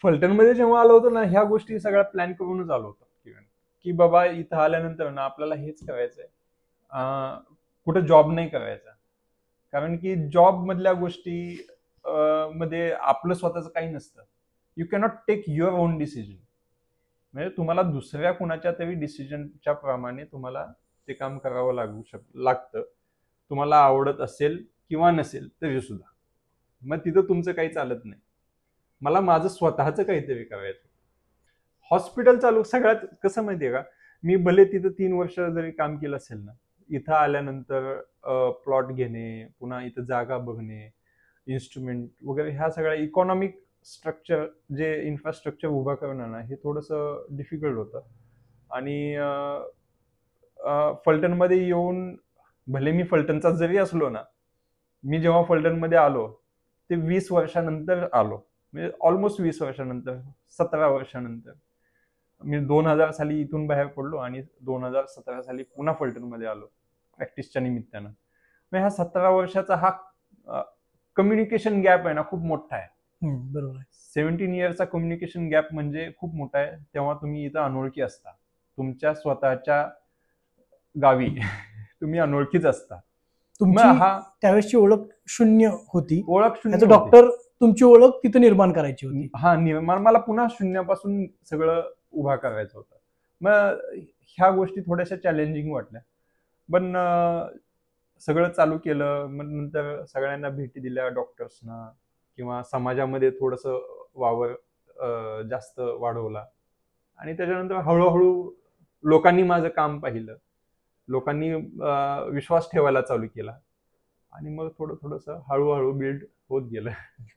फलटणमध्ये जेव्हा आलो होतो ना, ह्या गोष्टी सगळ्या प्लॅन करूनच आलो होतो की बाबा इथं आल्यानंतर ना आपल्याला हेच करायचंय, कुठं जॉब नाही करायचा. कारण की जॉब मधल्या गोष्टी मध्ये आपलं स्वतःचं काही नसतं. You cannot take your own decision. म्हणजे तुम्हाला दुसऱ्या कुणाच्या तरी डिसिजनच्या प्रमाणे तुम्हाला ते काम करावं लागतं, तुम्हाला आवडत असेल किंवा नसेल तरी सुद्धा. मग तिथं तुमचं काही चालत नाही. मला माझं स्वतःचं काहीतरी करायचं. हॉस्पिटल चालू सगळ्यात कसं माहितीये का, मी भले तिथं 3 वर्ष जरी काम केलं असेल ना, इथं आल्यानंतर प्लॉट घेणे, पुन्हा इथं जागा बघणे, इन्स्ट्रुमेंट वगैरे, ह्या सगळ्या इकॉनॉमिक स्ट्रक्चर, जे इन्फ्रास्ट्रक्चर उभं करणं ना, हे थोडंसं डिफिकल्ट होतं. आणि फलटणमध्ये येऊन, भले मी फलटणचा जरी असलो ना, मी जेव्हा फलटणमध्ये आलो ते 20 वर्षानंतर आलो. म्हणजे ऑलमोस्ट 20 वर्षानंतर, 17 वर्षानंतर मी 2000 साली इथून बाहेर पडलो आणि 2017 साली पुन्हा फलटणमध्ये आलो प्रॅक्टिसच्या निमित्तानं. मग ह्या 17 वर्षाचा हा कम्युनिकेशन गॅप आहे ना, खूप मोठा आहे. बरोबर आहे. 17 इयर्सचा कम्युनिकेशन गॅप म्हणजे खूप मोठा आहे. तेव्हा तुम्ही इथं अनोळखी असता, तुमच्या स्वतःच्या गावी तुम्ही अनोळखीच असता. तुमची हा त्यावेळेसची ओळख शून्य होती. ओळख शून्य होती. डॉक्टर तुमची ओळख तिथे निर्माण करायची होती. हा निर्माण मला पुन्हा शून्यापासून सगळं उभा करायचं होतं. मग ह्या गोष्टी थोड्याशा चॅलेंजिंग वाटल्या, पण सगळं चालू केलं. मग नंतर सगळ्यांना भेटी दिल्या डॉक्टर्सना, किंवा समाजामध्ये थोडंसं वावर जास्त वाढवला. आणि त्याच्यानंतर हळूहळू लोकांनी माझं काम पाहिलं, लोकांनी विश्वास ठेवायला चालू केला, आणि मग थोडंसं हळूहळू बिल्ड होत गेलं.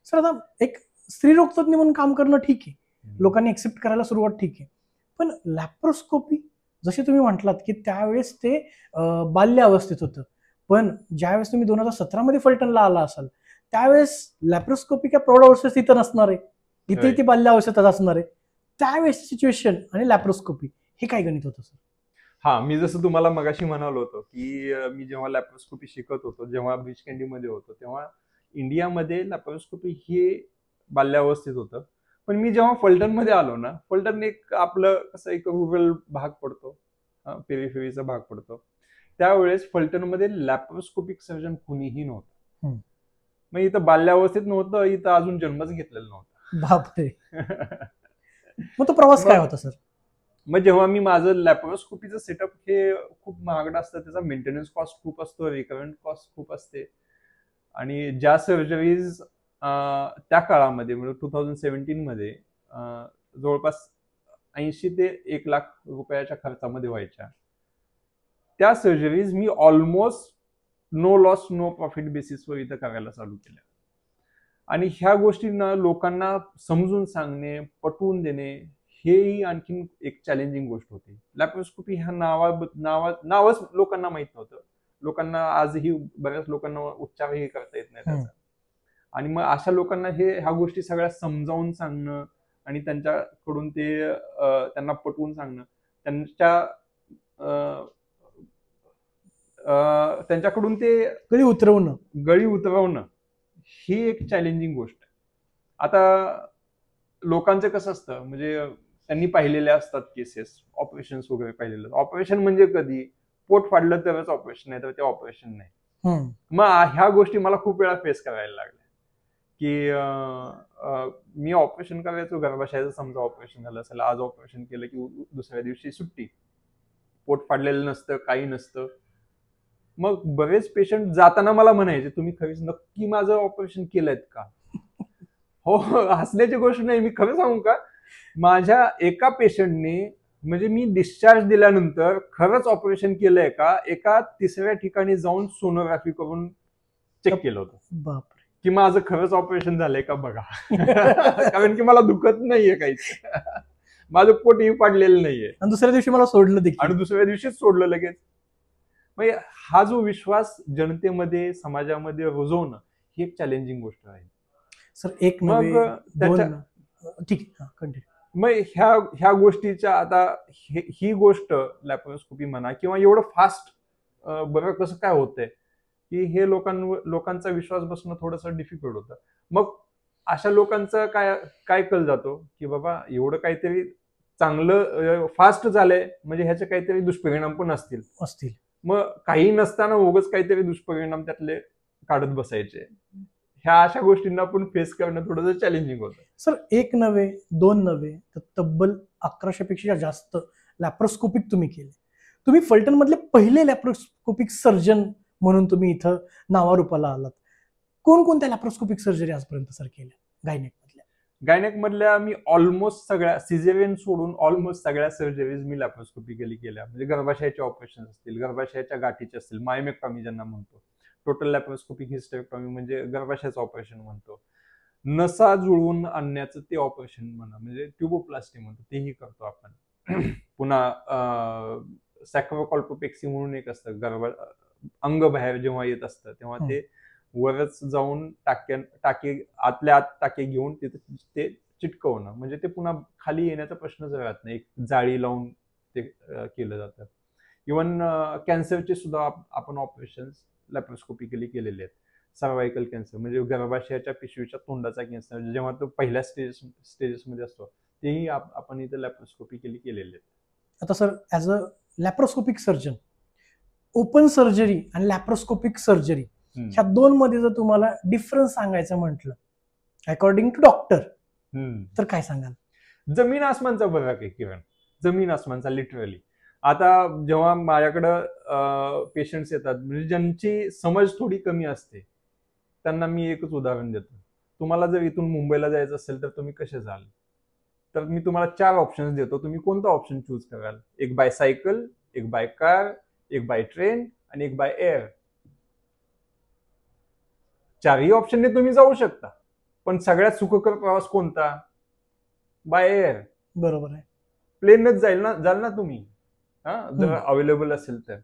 सर आता एक स्त्रीरोग तज्ञ म्हणून काम करणं ठीक आहे, लोकांनी एक्सेप्ट करायला सुरुवात ठीक आहे, पण लॅप्रोस्कोपी जसे तुम्ही म्हटलात की त्यावेळेस ते बाल्य अवस्थेत होतं, पण ज्यावेळेस तुम्ही 2017 मध्ये फलटणला आला असाल त्यावेळेस लॅप्रोस्कोपी काय प्रौढ अवस्थेत इथं नसणार आहे, इथे ती बाल्य अवस्थेतच असणार आहे. त्यावेळेस सिच्युएशन आणि लॅप्रोस्कोपी हे काय गणित होतं सर? हा, मी जसं तुम्हाला मगाशी म्हणालो होतो की मी जेव्हा लॅप्रोस्कोपी शिकत होतो, जेव्हा ब्रिच कँडीमध्ये होतो, तेव्हा इंडियामध्ये लॅप्रोस्कोपी हे बाल्यावस्थेत होतं. पण मी जेव्हा फलटणमध्ये आलो ना, फलटण एक आपलं कसं एक रुरल भाग पडतो, पेरिफेरीचा भाग पडतो, त्यावेळेस फलटणमध्ये लॅप्रोस्कोपिक सर्जन कुणीही नव्हतं. मग इथं बाल्यावस्थेत नव्हतं, इथं अजून जन्मच घेतलेला नव्हता. बापरे. मग तो प्रवास काय होता सर? मग जेव्हा मी माझं लॅप्रोस्कोपीचं सेटअप हे खूप महागडं असतं, त्याचा मेंटेनन्स कॉस्ट खूप असतो, रिकरंट कॉस्ट खूप असते, आणि ज्या सर्जरीज त्या काळामध्ये म्हणजे 2017 मध्ये जवळपास 80 ते 1 लाख रुपयाच्या खर्चामध्ये व्हायच्या, त्या सर्जरीज मी almost no loss no profit बेसिसवर इथं करायला चालू केल्या. आणि ह्या गोष्टींना लोकांना समजून सांगणे, पटवून देणे, हेही आणखीन एक चॅलेंजिंग गोष्ट होती. लॅप्रोस्कोपी ह्या नावच लोकांना माहित नव्हतं. लोकांना आजही बऱ्याच लोकांना उच्चारही करता येत नाही त्याचा. आणि मग अशा लोकांना ह्या गोष्टी सगळ्या समजावून सांगणं आणि त्यांच्याकडून ते त्यांना पटवून सांगणं, त्यांच्याकडून ते गळी उतरवणं ही एक चॅलेंजिंग गोष्ट आहे. आता लोकांचं कसं असतं, म्हणजे त्यांनी पाहिलेले असतात केसेस, ऑपरेशन वगैरे पाहिलेलं. ऑपरेशन म्हणजे कधी पोट फाडलं तरच ऑपरेशन, नाही तर ते ऑपरेशन नाही. मग ह्या गोष्टी मला खूप वेळा फेस करायला लागल्या की मी ऑपरेशन करायचो, गर्भाशयाचं समजा ऑपरेशन झालं असेल, आज ऑपरेशन केलं की दुसऱ्या दिवशी सुट्टी, पोट फाडलेलं नसतं, काही नसतं. मग बरेच पेशंट जाताना मला म्हणायचे, तुम्ही खरीच नक्की माझं ऑपरेशन केलंय का? हो, हसण्याची गोष्ट नाही, मी खरं सांगू का, माझ्या एका पेशंटने, म्हणजे मी डिस्चार्ज दिल्यानंतर खरंच ऑपरेशन केलंय का, एका तिसऱ्या ठिकाणी जाऊन सोनोग्राफी करून चेक केलं होतं. बापरे. की माझं खरंच ऑपरेशन झालंय का बघा. कारण की मला दुखत नाहीये काहीच, माझं पोटही पाडलेलं नाहीये, आणि दुसऱ्या दिवशी मला सोडलं देखील, आणि दुसऱ्या दिवशीच सोडलं लगेच. म्हणजे हा जो विश्वास जनतेमध्ये, समाजामध्ये रुजवणं ही एक चॅलेंजिंग गोष्ट आहे सर. एक नव्हे दोन, ठीक आहे. मग ह्या गोष्टीच्या, आता ही गोष्ट लॅप्रोस्कोपी म्हणा किंवा एवढं फास्ट बरं कसं काय होतंय की हे लोकांचा विश्वास बसणं थोडंसं डिफिकल्ट होतं. मग अशा लोकांचा काय कल जातो की बाबा एवढं काहीतरी चांगलं फास्ट झालंय म्हणजे ह्याचे काहीतरी दुष्परिणाम पण असतील. मग काही नसताना उगाच काहीतरी दुष्परिणाम त्यातले काढत बसायचे. ह्या अशा गोष्टींना पण फेस करणं थोडंसं चॅलेंजिंग होतं. सर, एक नव्हे दोन नव्हे तर तब्बल 1100 पेक्षा जास्त लॅप्रोस्कोपिक तुम्ही केले. तुम्ही फलटण मधले पहिले लॅप्रोस्कोपिक सर्जन म्हणून तुम्ही इथं नावारूपाला आलात. कोणकोणत्या लॅप्रोस्कोपिक सर्जरी आजपर्यंत सर केल्या गायनेक मधल्या? मी ऑलमोस्ट सगळ्या, सिझेरियन सोडून ऑलमोस्ट सगळ्या सर्जरीज मी लॅप्रोस्कोपिकली केल्या. म्हणजे गर्भाशयाचे ऑपरेशन असतील, गर्भाशयाच्या गाठीचे असतील, मायोमेक्टॉमी ज्यांना म्हणतो, टोटल लॅप्रोस्कोपिक हिस्टेरेक्टॉमी म्हणजे गर्भाशयाचं ऑपरेशन म्हणतो, नसा जुळवून आणण्याचं ते ऑपरेशन म्हणा, म्हणजे ट्युबोप्लास्टी म्हणतो, तेही करतो आपण. पुन्हा सॅक्रोकॉल्पोपेक्सी म्हणून एक असतं, अंग बाहेर जेव्हा येत असतं तेव्हा ते वरच जाऊन टाके आतल्या आत टाके घेऊन तिथे ते चिटकवणं, म्हणजे ते पुन्हा खाली येण्याचा प्रश्नच राहत नाही. एक जाळी लावून ते केलं जातं. इव्हन कॅन्सरचे सुद्धा आपण ऑपरेशन लॅप्रोस्कोपिकली केलेले आहेत. सर्वायकल कॅन्सर म्हणजे गर्भाशयाच्या पिशवीच्या तोंडाचा कॅन्सर, जेव्हा तो पहिल्या स्टेजेसमध्ये असतो, तेही आपण इथे लॅप्रोस्कोपिकली केलेले आहेत. आता sir, as a laparoscopic surgeon open surgery आणि लॅप्रोस्कोपिक सर्जरी ह्या दोन मध्ये जर तुम्हाला डिफरन्स सांगायचं म्हटलं अकॉर्डिंग टू डॉक्टर तर काय सांगाल? जमीन आसमानचा फरक आहे किरण, जमीन आसमानचा लिटरली. आता जेव्हा माझ्याकडं पेशंट्स येतात म्हणजे ज्यांची समज थोडी कमी असते त्यांना मी एकच उदाहरण देतो. तुम्हाला जर इथून मुंबईला जायचं असेल तर तुम्ही कसे जाल? तर मी तुम्हाला 4 ऑप्शन्स देतो, तुम्ही कोणता ऑप्शन चूज कराल? एक बाय सायकल, एक बाय कार, एक बाय ट्रेन आणि एक बाय एअर. 4ही ऑप्शनने तुम्ही जाऊ शकता, पण सगळ्यात सुखकर प्रवास कोणता? By air. बरोबर आहे. प्लेनच जाल ना तुम्ही, जर अवेलेबल असेल तर.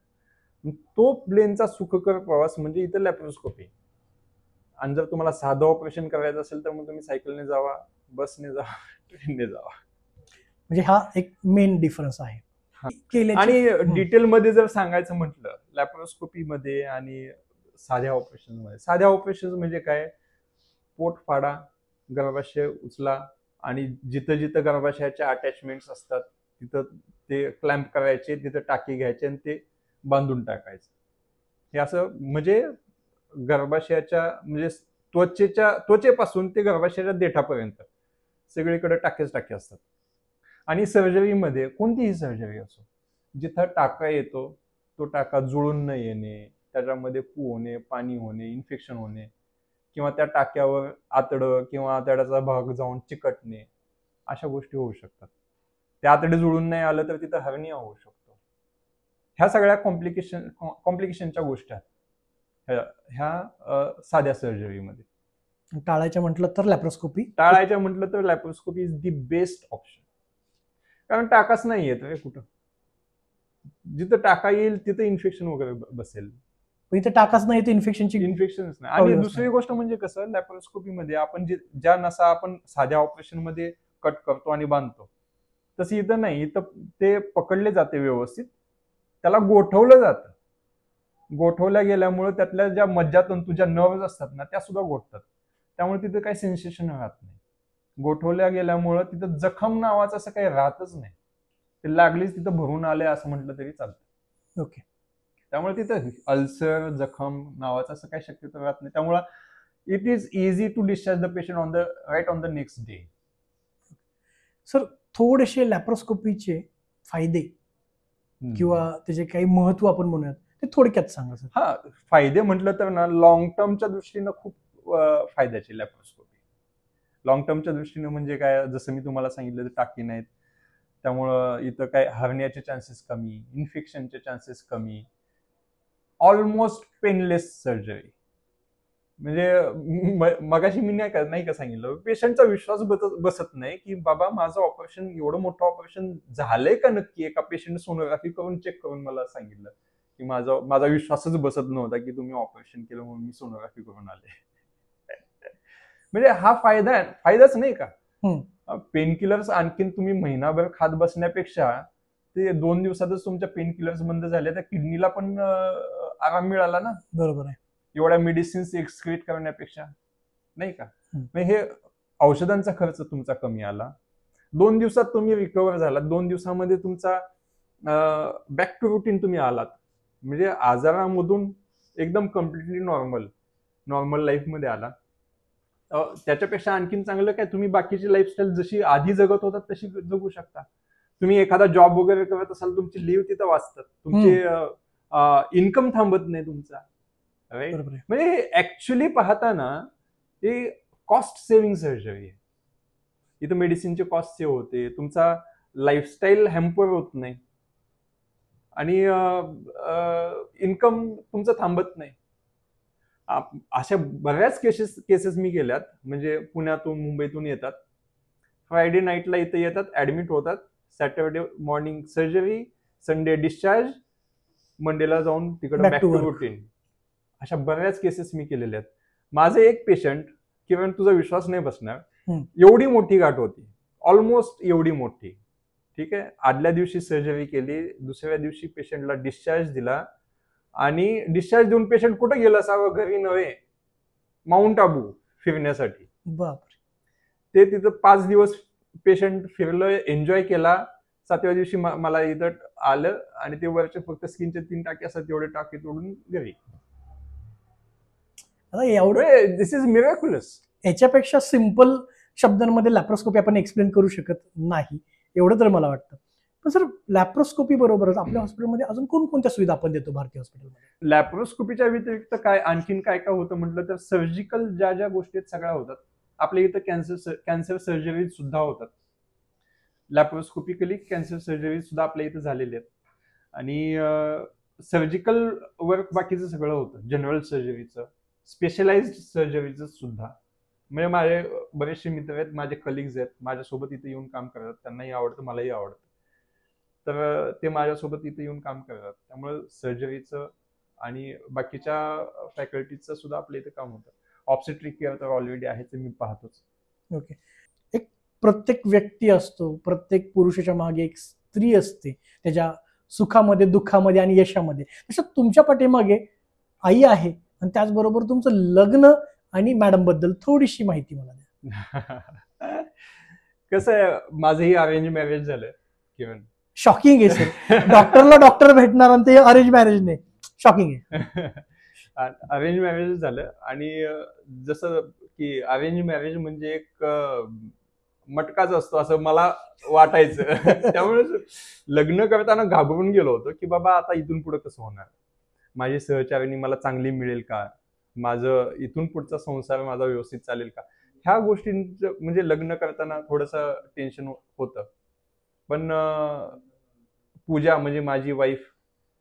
तो प्लेनचा सुखकर प्रवास म्हणजे इथं लॅप्रोस्कोपी. आणि जर तुम्हाला साधं ऑपरेशन करायचं असेल तर मग तुम्ही सायकलने जावा, बसने जावा, ट्रेनने जावा. म्हणजे हा एक मेन डिफरन्स आहे. आणि डिटेलमध्ये जर सांगायचं म्हटलं लॅप्रोस्कोपी मध्ये आणि साध्या ऑपरेशन मध्ये, साध्या ऑपरेशन म्हणजे काय? पोट फाडा, गर्भाशय उचला आणि जिथं जिथं गर्भाशयाच्या अटॅचमेंट्स असतात तिथं ते क्लॅम्प करायचे, तिथं टाके घ्यायचे आणि ते बांधून टाकायचं. हे असं म्हणजे गर्भाशयाच्या म्हणजे त्वचेपासून ते गर्भाशयाच्या देठापर्यंत सगळीकडे टाकेच टाके असतात. आणि सर्जरीमध्ये कोणतीही सर्जरी असो, जिथं टाका येतो तो टाका जुळून न येणे, त्याच्यामध्ये पू होणे, पाणी होणे, इन्फेक्शन होणे किंवा त्या टाक्यावर आतडं किंवा आतड्याचा भाग जाऊन चिकटणे, अशा गोष्टी होऊ शकतात. त्या आतडे जुळून नाही आलं तर तिथं हर्निया होऊ शकतो. ह्या सगळ्या कॉम्प्लिकेशनच्या गोष्टी आहेत ह्या साध्या सर्जरीमध्ये. टाळायचं म्हटलं तर लॅप्रोस्कोपी, टाळायचं म्हटलं तर laparoscopy is the best option. कारण टाकाच नाही येत रे कुठं. जिथं टाका येईल तिथं इन्फेक्शन वगैरे बसेल. इथे टाकाच नाही तर इन्फेक्शनच नाही. आणि दुसरी गोष्ट म्हणजे कसं, लॅप्रोस्कोपी मध्ये आपण ज्या नसा आपण साध्या ऑपरेशन मध्ये कट करतो आणि बांधतो तसं इथं नाही. इथं ते पकडले जाते व्यवस्थित, त्याला गोठवलं जातं. गोठवल्या गेल्यामुळे त्यातल्या ज्या मज्जातंतू ज्या नर्व्स असतात ना त्या सुद्धा गोठतात, त्यामुळे तिथे काही सेन्सेशन राहत नाही. गोठवल्या गेल्यामुळं तिथं जखम नावाचं असं काही राहतच नाही. ते लागलीच तिथं भरून आले असं म्हटलं तरी चालतं. ओके. त्यामुळे तिथं अल्सर जखम नावाचं असं काही शक्यता राहत नाही. त्यामुळे it is easy to discharge the patient right on the next day. Sir थोडेसे लॅप्रोस्कोपीचे फायदे किंवा त्याचे काही महत्व आपण म्हणूयात ते थोडक्यात सांगा सर. हा, फायदे म्हटलं तर ना लॉंग टर्मच्या दृष्टीनं खूप फायद्याची लॅप्रोस्कोपी. लॉंग टर्मच्या दृष्टीनं म्हणजे काय, जसं मी तुम्हाला सांगितलं टाकी नाहीत, त्यामुळं इथं काय हर्नियाचे चान्सेस कमी, इन्फेक्शनचे चान्सेस कमी, ऑलमोस्ट पेनलेस सर्जरी. म्हणजे मगाशी मी नाही का सांगितलं, पेशंटचा विश्वास बसत नाही की बाबा माझं ऑपरेशन, एवढं मोठं ऑपरेशन झालंय का नक्की. एका पेशंट सोनोग्राफी करून चेक करून मला सांगितलं की माझा विश्वासच बसत नव्हता की तुम्ही ऑपरेशन केलं म्हणून मी सोनोग्राफी करून आले. म्हणजे हा फायदाच नाही का. पेन किलर्स आणखीन तुम्ही महिनाभर खात बसण्यापेक्षा ते 2 दिवसातच तुमच्या पेन किलर्स बंद झाले, त्या किडनीला पण आराम मिळाला ना. बरोबर आहे. एवढ्या मेडिसिन्स एक्सक्रीट करण्यापेक्षा, नाही का. हे औषधांचा खर्च तुमचा कमी आला. 2 दिवसात तुम्ही रिकव्हर झालात, 2 दिवसामध्ये तुमचा बॅक टू रुटीन तुम्ही आलात. म्हणजे आजारामधून एकदम कम्प्लिटली नॉर्मल लाईफमध्ये आला. त्याच्यापेक्षा आणखीन चांगलं काय, तुम्ही बाकीची लाईफस्टाईल जशी आधी जगत होतात तशी जगू शकता. तुम्ही एखादा जॉब वगैरे करत असाल, तुमची लीव्ह तिथं वाचतात, तुमचे इन्कम थांबत नाही तुमचा. राईट. म्हणजे ऍक्च्युली पाहताना हे कॉस्ट सेव्हिंग सर्जरी आहे. इथं मेडिसिनचे कॉस्ट सेव्ह होते, तुमचा लाईफस्टाईल हॅम्पर होत नाही आणि इन्कम तुमचं थांबत नाही. अशा बऱ्याच केसेस मी केल्यात. म्हणजे पुण्यातून मुंबईतून येतात, फ्रायडे नाईटला इथं येतात, ऍडमिट होतात, Saturday morning surgery, Sunday discharge, मंडेला जाऊन तिकडे बॅक टू रुटीन. अशा बऱ्याच केसेस मी केलेल्या आहेत. माझं एक पेशंट, किरण तुझा विश्वास नाही बसणार, एवढी मोठी गाठ होती, ऑलमोस्ट एवढी मोठी. ठीक आहे. आदल्या दिवशी सर्जरी केली, दुसऱ्या दिवशी पेशंटला डिस्चार्ज दिला आणि डिस्चार्ज देऊन पेशंट कुठे गेलं असावं, घरी नव्हे, माउंट आबू फिरण्यासाठी. बापरे. ते तिथं 5 दिवस पेशंट फिरलं, एन्जॉय केला, 7व्या दिवशी मला इथं आलं आणि ते वरचे फक्त स्किनचे 3 टाके असतात तेवढे टाके तोडून घरी. एवढं दिस इज मिरेक्युलस. याच्यापेक्षा सिंपल शब्दांमध्ये लॅप्रोस्कोपी आपण एक्सप्लेन करू शकत नाही, एवढं तर मला वाटतं. पण सर, लॅप्रोस्कोपी बरोबरच आपल्या हॉस्पिटलमध्ये अजून कोणकोणत्या सुविधा आपण देतो भारतीय हॉस्पिटलमध्ये? लॅप्रोस्कोपीच्या व्यतिरिक्त काय आणखीन काय काय होतं म्हटलं तर सर्जिकल ज्या ज्या गोष्टी सगळ्या होतात. आपल्या इथं कॅन्सर सर्जरी सुद्धा होतात. लॅप्रोस्कोपिकली कॅन्सर सर्जरी सुद्धा आपल्या इथं झालेली आहेत. आणि सर्जिकल वर्क बाकीचं सगळं होतं, जनरल सर्जरीचं, स्पेशलाइज्ड सर्जरीचं सुद्धा. म्हणजे माझे बरेचसे मित्र आहेत, माझे कलिग्स आहेत, माझ्यासोबत इथे येऊन काम करतात. त्यांनाही आवडतं, मलाही आवडतं. तर ते माझ्यासोबत इथे येऊन काम करतात. त्यामुळे सर्जरीचं आणि बाकीच्या फॅकल्टीचं सुद्धा आपल्या इथे काम होतं. ऑब्स्टेट्रिक केअर तर ऑलरेडी आहे, ते मी पाहतोच. ओके. एक प्रत्येक व्यक्ती असतो, प्रत्येक पुरुषाच्या मागे एक स्त्री असते, त्याच्या सुखामध्ये, दुःखामध्ये आणि यशामध्ये. तसं तुमच्या पाठीमागे आई आहे आणि त्याचबरोबर तुमचं लग्न आणि मॅडम बद्दल थोडीशी माहिती मला द्या. कसं आहे, माझंही अरेंज मॅरेज झालं किरण. शॉकिंग आहे सर. डॉक्टरला डॉक्टर भेटणार आणि ते अरेंज मॅरेज नाही, शॉकिंग आहे. अरेंज मॅरेज झालं आणि जसं की अरेंज मॅरेज म्हणजे एक मटकाच असतो असं मला वाटायचं. त्यामुळे लग्न करताना घाबरून गेलो होतो की बाबा आता इथून पुढे कसं होणार, माझी सहचारिणी मला चांगली मिळेल का, माझं इथून पुढचा संसार माझा व्यवस्थित चालेल का, ह्या गोष्टींचं म्हणजे लग्न करताना थोडंसं टेन्शन होतं. पण पूजा म्हणजे माझी वाईफ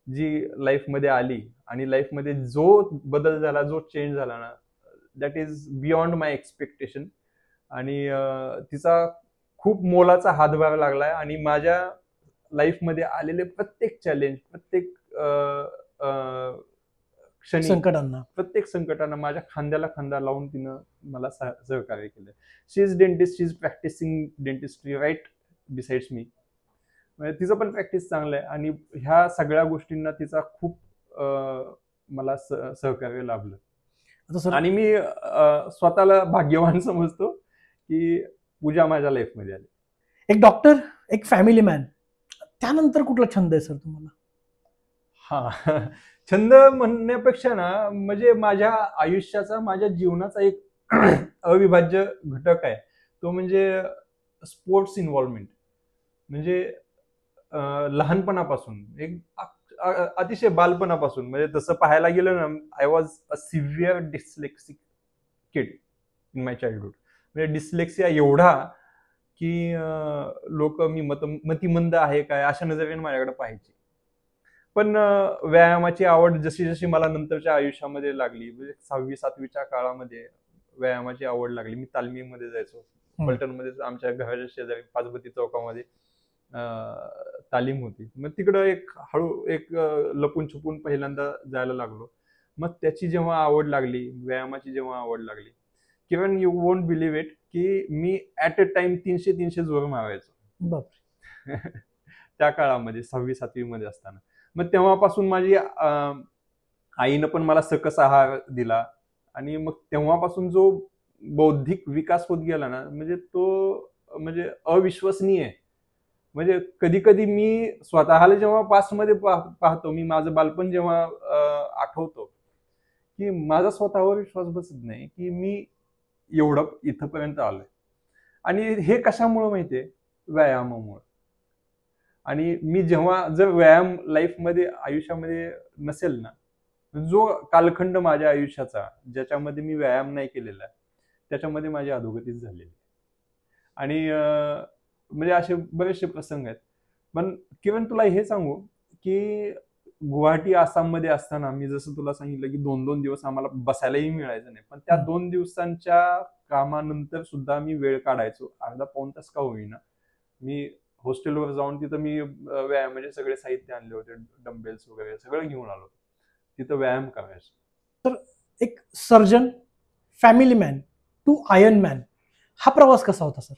जी लाईफमध्ये आली आणि लाईफमध्ये जो बदल झाला, जो चेंज झाला ना, that is beyond my expectation. आणि तिचा खूप मोलाचा हातभार लागलाय आणि माझ्या लाईफमध्ये आलेले प्रत्येक चॅलेंज, प्रत्येक क्षणी, प्रत्येक संकटांना माझ्या खांद्याला खांदा लावून तिनं मला सहकार्य केलं. She is dentist, she is practicing dentistry right besides मी. म्हणजे तिचं पण प्रॅक्टिस चांगलं आहे आणि ह्या सगळ्या गोष्टींना तिचा खूप मला सहकार्य लाभलं. आणि मी स्वतःला भाग्यवान समजतो की पूजा माझ्या लाईफमध्ये आली. एक डॉक्टर, एक फॅमिली मॅन, त्यानंतर कुठला छंद आहे सर तुम्हाला? हा, छंद म्हणण्यापेक्षा ना, म्हणजे माझ्या आयुष्याचा, माझ्या जीवनाचा एक अविभाज्य घटक आहे तो म्हणजे स्पोर्ट्स इन्व्हॉल्वमेंट. म्हणजे लहानपणापासून, एक अतिशय बालपणापासून, म्हणजे तसं पाहायला गेलं ना, I was a severe dyslexic kid in my childhood. म्हणजे डिस्लेक्सिया एवढा की लोक मी मतिमंद आहे काय अशा नजरेने माझ्याकडे पाहायचे. पण व्यायामाची आवड जशी जशी मला नंतरच्या आयुष्यामध्ये लागली, म्हणजे 6वी-7वीच्या काळामध्ये व्यायामाची आवड लागली. मी तालमीमध्ये जायचो. पलटणमध्ये आमच्या घराच्या शेजारी पाचबती चौकामध्ये तालीम होती. मग तिकडं एक लपून छुपून पहिल्यांदा जायला लागलो. मग त्याची जेव्हा आवड लागली, व्यायामाची जेव्हा आवड लागली, किरण यू वोंट बिलीव्ह इट की मी ऍट अ टाइम 300 जोर मारायचो त्या काळामध्ये, 6वी-7वी मध्ये असताना. मग तेव्हापासून माझी आईनं पण मला सकस आहार दिला आणि मग तेव्हापासून जो बौद्धिक विकास होत गेला ना, म्हणजे तो म्हणजे अविश्वसनीय. म्हणजे कधी कधी मी स्वतःला जेव्हा पास्टमध्ये पाहतो, मी माझं बालपण जेव्हा आठवतो, की माझा स्वतःवर विश्वास बसत नाही की मी एवढं इथपर्यंत आलोय. आणि हे कशामुळे माहितीये? व्यायामामुळे. आणि मी जेव्हा जर व्यायाम लाईफमध्ये, आयुष्यामध्ये नसेल ना, जो कालखंड माझ्या आयुष्याचा ज्याच्यामध्ये मी व्यायाम नाही केलेला, त्याच्यामध्ये माझी अधोगतीच झालेली. आणि म्हणजे असे बरेचसे प्रसंग आहेत. पण किरण तुला हे सांगू की गुवाहाटी आसाममध्ये असताना मी जसं तुला सांगितलं की 2-2 दिवस आम्हाला बसायलाही मिळायचं नाही, पण त्या 2 दिवसांच्या कामानंतर सुद्धा मी वेळ काढायचो, अर्धा पाऊण तास का होईना. मी हॉस्टेलवर जाऊन तिथं मी व्यायामाचे सगळे साहित्य आणले होते, डंबेल्स वगैरे सगळं घेऊन आलो, तिथं व्यायाम करायचो. तर एक surgeon, family man to iron man, हा प्रवास कसा होता सर?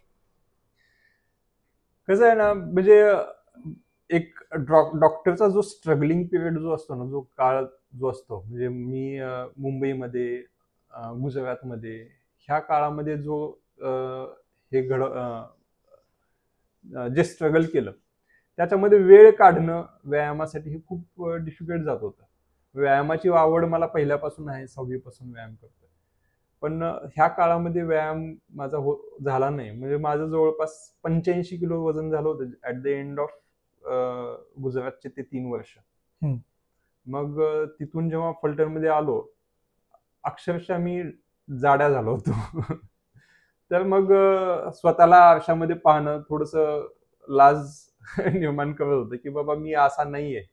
कसं आहे ना, म्हणजे एक डॉक्टरचा जो स्ट्रगलिंग पिरियड जो असतो ना, जो काळ जो असतो, म्हणजे मी मुंबईमध्ये, गुजरातमध्ये ह्या काळामध्ये जो हे जे स्ट्रगल केलं, त्याच्यामध्ये वेळ काढणं व्यायामासाठी हे खूप डिफिकल्ट जात होतं. व्यायामाची आवड मला पहिल्यापासून आहे, 6वी पासून व्यायाम करतोय. पण ह्या काळामध्ये व्यायाम माझा झाला नाही. म्हणजे माझं जवळपास 85 किलो वजन झालं होतं ऍट द एंड ऑफ गुजरातचे ते 3 वर्ष. मग तिथून जेव्हा फलटणमध्ये आलो, अक्षरशः मी जाड्या झालो होतो. तर मग स्वतःला आरशामध्ये पाहणं थोडंसं लाज निर्माण करत होतं, की बाबा मी असा नाहीये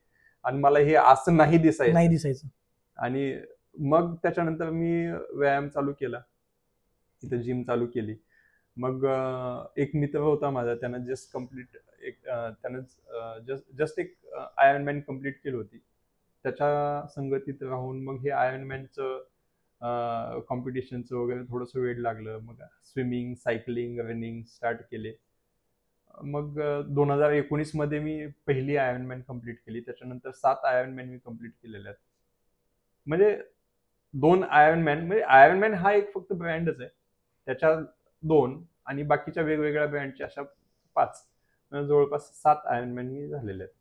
आणि मला हे असं नाही दिसायचं. आणि मग त्याच्यानंतर मी व्यायाम चालू केला, इथं जिम चालू केली. मग एक मित्र होता माझा, त्यानं जस्ट एक आयर्नमॅन कम्प्लीट केली होती. त्याच्या संगतीत राहून मग हे आयर्नमॅनचं कॉम्पिटिशनचं वगैरे थोडंसं वेळ लागलं. मग स्विमिंग, सायकलिंग, रनिंग स्टार्ट केले. मग 2019 मध्ये मी पहिली आयर्नमॅन कम्प्लीट केली. त्याच्यानंतर 7 आयर्नमॅन मी कम्प्लीट केलेल्या आहेत. म्हणजे 2 आयर्नमॅन, म्हणजे आयर्नमॅन हा एक फक्त ब्रँडच आहे, त्याच्या 2 आणि बाकीच्या वेगवेगळ्या ब्रँडच्या अशा 5, जवळपास 7 आयर्नमॅन मी झालेले आहेत.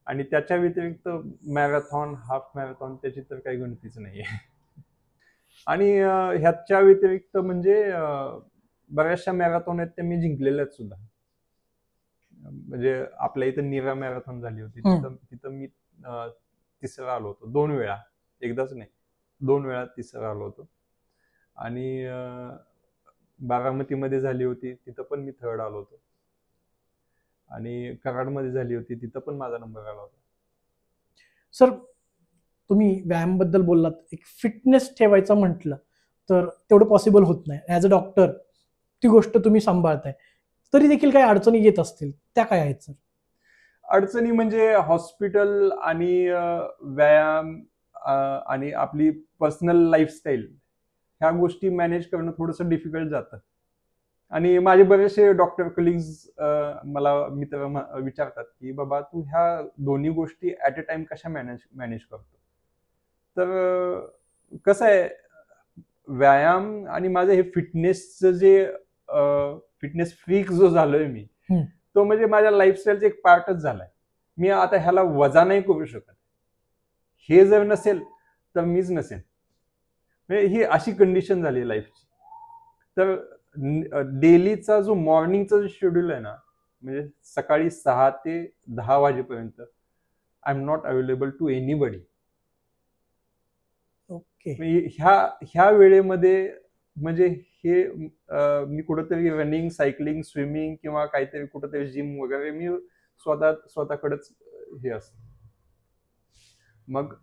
आणि त्याच्या व्यतिरिक्त मॅरेथॉन, हाफ मॅरेथॉन त्याची तर काही गणतीच नाहीये. आणि ह्याच्या व्यतिरिक्त म्हणजे बऱ्याचशा मॅरेथॉन आहेत त्या मी जिंकलेल्या आहेत सुद्धा. म्हणजे आपल्या इथं नीरा मॅरेथॉन झाली होती, तिथं मी 3रा आलो होतो 2 वेळा, एकदाच नाही 2 वेळा 3रा आलो होतो. आणि बारामतीमध्ये झाली होती, तिथं पण मी 3rd आलो होतो. आणि कराडमध्ये झाली होती, तिथं पण माझा नंबर आला होता. सर, तुम्ही व्यायामाबद्दल बोललात, एक फिटनेस ठेवायचं म्हटलं तर तेवढं पॉसिबल होत नाही. ॲज अ डॉक्टर ती गोष्ट तुम्ही सांभाळताय, तरी देखील काही अडचणी येत असतील, त्या काय आहेत सर? अडचणी म्हणजे हॉस्पिटल आणि व्यायाम आणि आपली पर्सनल लाईफस्टाईल, ह्या गोष्टी मॅनेज करणं थोडंसं डिफिकल्ट जातं. आणि माझे बरेचसे डॉक्टर कलिग्स मला मित्र विचारतात की बाबा तू ह्या दोन्ही गोष्टी ऍट अ टाइम कशा मॅनेज करतो. तर कसं आहे, व्यायाम आणि माझं हे फिटनेसचं जे फिटनेस फ्रीक जो झालोय मी, तो म्हणजे माझ्या लाईफस्टाईलचा एक पार्टच झालाय. मी आता ह्याला वजा नाही करू शकत. हे जर नसेल तर मीच नसेल. म्हणजे ही अशी कंडिशन झाली लाईफची. तर डेलीचा जो मॉर्निंगचा जो शेड्यूल आहे ना, म्हणजे सकाळी 6 ते 10 वाजेपर्यंत I am not available to anybody. Okay. ह्या वेळेमध्ये म्हणजे हे मी कुठंतरी रनिंग, सायकलिंग, स्विमिंग किंवा काहीतरी कुठंतरी जिम वगैरे मी स्वतःकडेच हे असतं. मग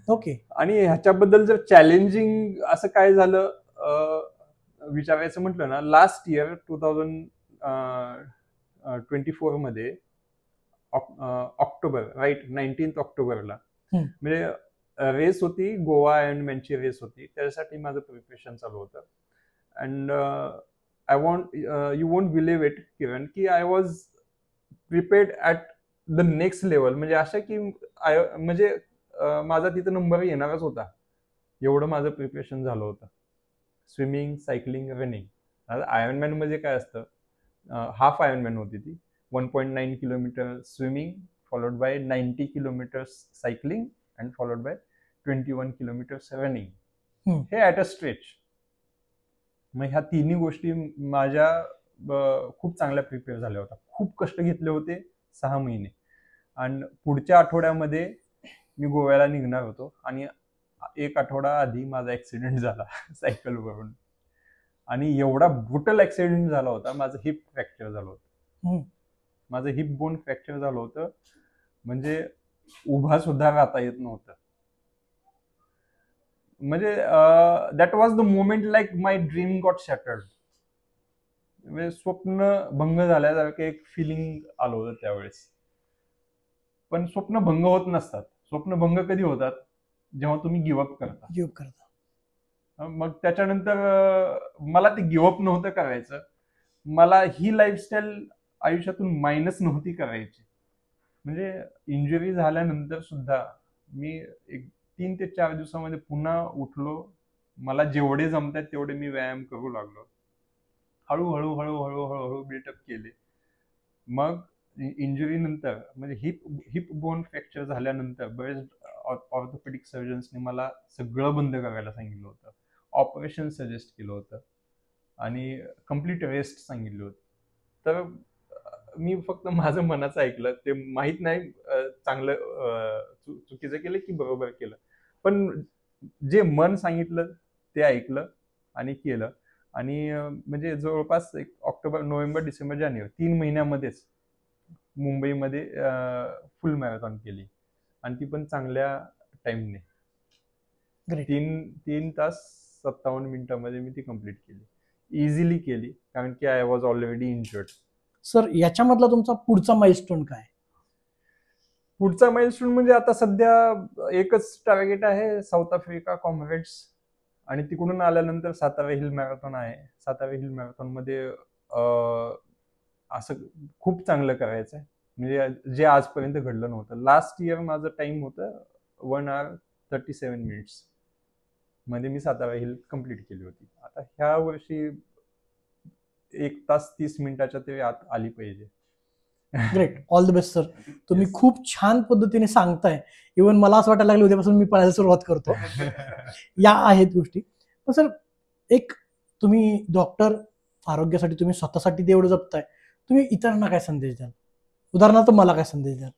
ओके. आणि ह्याच्याबद्दल जर चॅलेंजिंग असं काय झालं विचारायचं म्हटलं ना, लास्ट इयर 2024 मध्ये ऑक्टोबर, राईट 19 ऑक्टोबरला म्हणजे रेस होती, गोवा आयर्नमॅनची रेस होती. त्याच्यासाठी माझं प्रिपरेशन चालू होतं. And you won't believe it Kiran, की I was prepared at the next level. म्हणजे अशा की म्हणजे माझा तिथं नंबर येणारच होता, एवढं माझं प्रिपरेशन झालं होतं. Swimming, cycling, running. आयर्नमॅन मध्ये काय असतं, हाफ आयर्नमॅन होती ती. 1.9 kilometre swimming, followed by 90 kilometre cycling and followed by 21 kilometre running, हे ऍट अ स्ट्रेच. मग ह्या तिन्ही गोष्टी माझ्या खूप चांगल्या प्रिपेअर झाल्या होत्या. खूप कष्ट घेतले होते 6 महिने. आणि पुढच्या आठवड्यामध्ये मी गोव्याला निघणार होतो आणि 1 आठवडा आधी माझा ऍक्सिडेंट झाला सायकलवरून. आणि एवढा ब्रुटल ऍक्सिडेंट झाला होता, माझं हिप फ्रॅक्चर झालं होतं. माझं हिप बोन फ्रॅक्चर झालं होतं, म्हणजे उभा सुद्धा राहता येत नव्हतं. म्हणजे that was the moment like my dream got shattered. म्हणजे स्वप्न भंग झाल्यासारखं एक फिलिंग आलं होतं त्यावेळेस. पण स्वप्न भंग होत नसतात. स्वप्न भंग कधी होतात, जेव्हा तुम्ही गिव्हअप करता. मग त्याच्यानंतर मला ते गिव्हअप नव्हतं करायचं. मला ही लाईफस्टाईल आयुष्यातून मायनस नव्हती करायची. म्हणजे इंजुरी झाल्यानंतर सुद्धा मी एक 3 ते 4 दिवसामध्ये पुन्हा उठलो. मला जेवढे जमतात तेवढे मी व्यायाम करू लागलो. हळूहळू बिल्टअप केले. मग इंजुरी नंतर म्हणजे हिप बोन फ्रॅक्चर झाल्यानंतर बरेच ऑर्थोपेडिक सर्जन्सने मला सगळं बंद करायला सांगितलं होतं, ऑपरेशन सजेस्ट केलं होतं आणि कम्प्लीट रेस्ट सांगितलं होतं. तर मी फक्त माझं मनाचं ऐकलं. ते माहित नाही चांगलं चुकीचं केलं की बरोबर केलं, पण जे मन सांगितलं ते ऐकलं आणि केलं. आणि म्हणजे जवळपास एक ऑक्टोबर, नोव्हेंबर, डिसेंबर, जानेवारी 3 महिन्यामध्येच मुंबईमध्ये फुल मॅरेथॉन केली आणि ती पण चांगल्या टाइमने. ग्रेट. 3 तास 57 मिनिटांमध्ये मी ती कंप्लीट केली. इझिली केली, कारण की I was already injured. Sir, याच्यामधला तुमचा पुढचा माइलस्टोन काय? पुढचा माइलस्टोन म्हणजे आता सध्या एकच टार्गेट आहे, साऊथ आफ्रिका कॉम्रेड्स, आणि तिकडून आल्यानंतर सातारा हिल मॅरेथॉन आहे. सातारा हिल मॅरेथॉन मध्ये असं खूप चांगलं करायचं आहे, म्हणजे जे आजपर्यंत घडलं नव्हतं. लास्ट इयर माझं टाइम होतं 1 hour 37 minutes मध्ये मी सातारा हिल कंप्लीट केली होती. आता ह्या वर्षी 1 तास 30 मिनिटाच्या तरी आत आली पाहिजे. Great. All the best sir. तुम्ही खूप छान पद्धतीने सांगताय. इव्हन मला असं वाटायला लागलं उद्यापासून मी पळायला सुरुवात करतो. या आहेत गोष्टी. पण सर, एक तुम्ही डॉक्टर, आरोग्यासाठी तुम्ही स्वतःसाठी तेवढं जपताय, तुम्ही इतरांना काय संदेश द्याल? उदाहरणार्थ मला काय संदेश द्याल?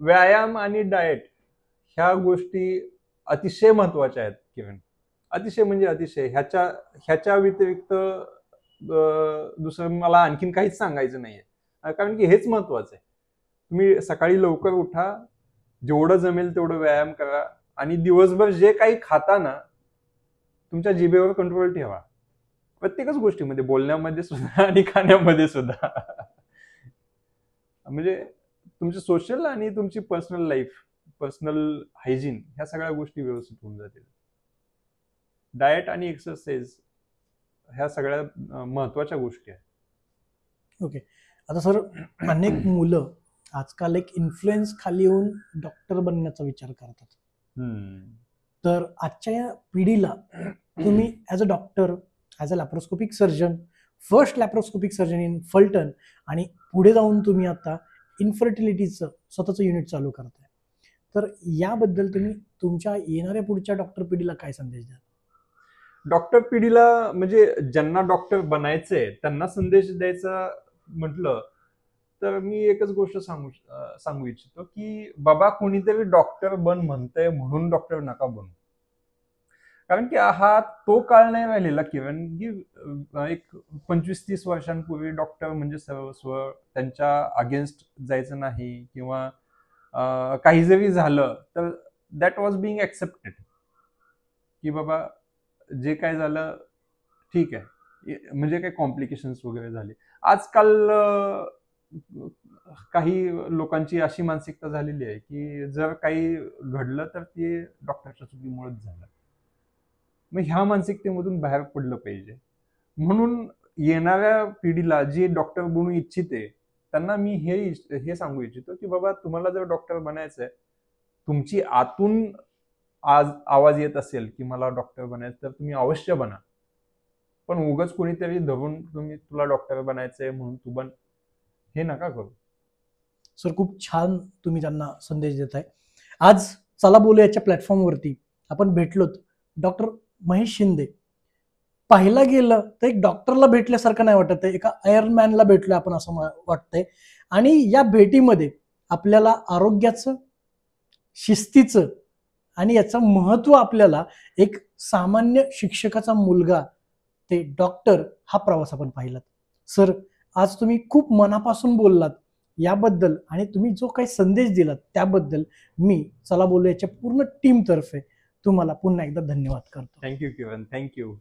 व्यायाम आणि डाएट ह्या गोष्टी अतिशय महत्वाच्या आहेत किरण. अतिशय म्हणजे अतिशय. ह्याच्या व्यतिरिक्त दुसरं मला आणखीन काहीच सांगायचं नाहीये, कारण की हेच महत्वाचं आहे. तुम्ही सकाळी लवकर उठा, जेवढं जमेल तेवढं व्यायाम करा, आणि दिवसभर जे काही खाता ना, तुमच्या जिभेवर कंट्रोल ठेवा, प्रत्येकच गोष्टीमध्ये, बोलण्यामध्ये सुद्धा आणि खाण्यामध्ये सुद्धा. म्हणजे तुमची सोशल आणि तुमची पर्सनल लाईफ, पर्सनल हायजीन, ह्या सगळ्या गोष्टी व्यवस्थित होऊन जातील. डाएट आणि एक्सरसाइज ह्या सगळ्या महत्वाच्या गोष्टी आहेत. ओके. आता सर, अनेक मुलं आजकाल एक इन्फ्लुएन्स खाली येऊन डॉक्टर बनण्याचा विचार करतात. तर आजच्या या पिढीला तुम्ही as a doctor, as a laparoscopic surgeon, first laparoscopic surgeon in Phaltan, आणि पुढे जाऊन तुम्ही आता इन्फर्टिलिटीचं स्वतःचं युनिट चालू करताय, तर याबद्दल तुम्ही तुमच्या येणाऱ्या पुढच्या डॉक्टर पिढीला काय संदेश द्याल? डॉक्टर पिढीला म्हणजे ज्यांना डॉक्टर बनायचंय त्यांना संदेश द्यायचा म्हटलं तर मी एकच गोष्ट सांगू इच्छितो की बाबा, कोणीतरी डॉक्टर बन म्हणतंय म्हणून डॉक्टर नका बनू. कारण की हा तो काळ नाही राहिलेला किरण, की एक 25-30 वर्षांपूर्वी डॉक्टर म्हणजे सर्वस्व, त्यांच्या अगेन्स्ट जायचं नाही, किंवा काही जरी झालं तर दॅट वॉज बिंग एक्सेप्टेड, की बाबा जे काय झालं ठीक आहे, म्हणजे काही कॉम्प्लिकेशन्स वगैरे झाले. आजकाल काही लोकांची अशी मानसिकता झालेली आहे की जर काही घडलं तर ते डॉक्टरच्या चुकीमुळेच झालं. मग ह्या मानसिकतेमधून बाहेर पडलं पाहिजे. म्हणून येणाऱ्या पिढीला जे डॉक्टर बनू इच्छिते त्यांना मी हे सांगू इच्छितो की बाबा, तुम्हाला जर डॉक्टर बनायचंय, तुमची आतून आज आवाज येत असेल की मला डॉक्टर बनायचं, तर तुम्ही अवश्य बना. पण उगाच कोणीतरी धरून तुला डॉक्टर बनायचंय म्हणून तू बन, हे नका करू. सर, खूप छान तुम्ही त्यांना संदेश देताय. आज चला बोलू याच्या प्लॅटफॉर्मवरती आपण भेटलोत डॉक्टर महेश शिंदे. पाहिला गेलं तर एक डॉक्टरला भेटल्यासारखं नाही वाटत आहे, एका आयर्नमॅनला भेटलोय आपण असं वाटतंय. आणि या भेटीमध्ये आपल्याला आरोग्याचं, शिस्तीचं आणि याचं महत्व, आपल्याला एक सामान्य शिक्षकाचा मुलगा ते डॉक्टर, हा प्रवास आपण पाहिलात. सर, आज तुम्ही खूप मनापासून बोललात याबद्दल, आणि तुम्ही जो काही संदेश दिलात त्याबद्दल मी चला बोलू याच्या पूर्ण टीम तर्फे तुम्हाला पुन्हा एकदा धन्यवाद करतो. थँक्यू किरण, थँक्यू.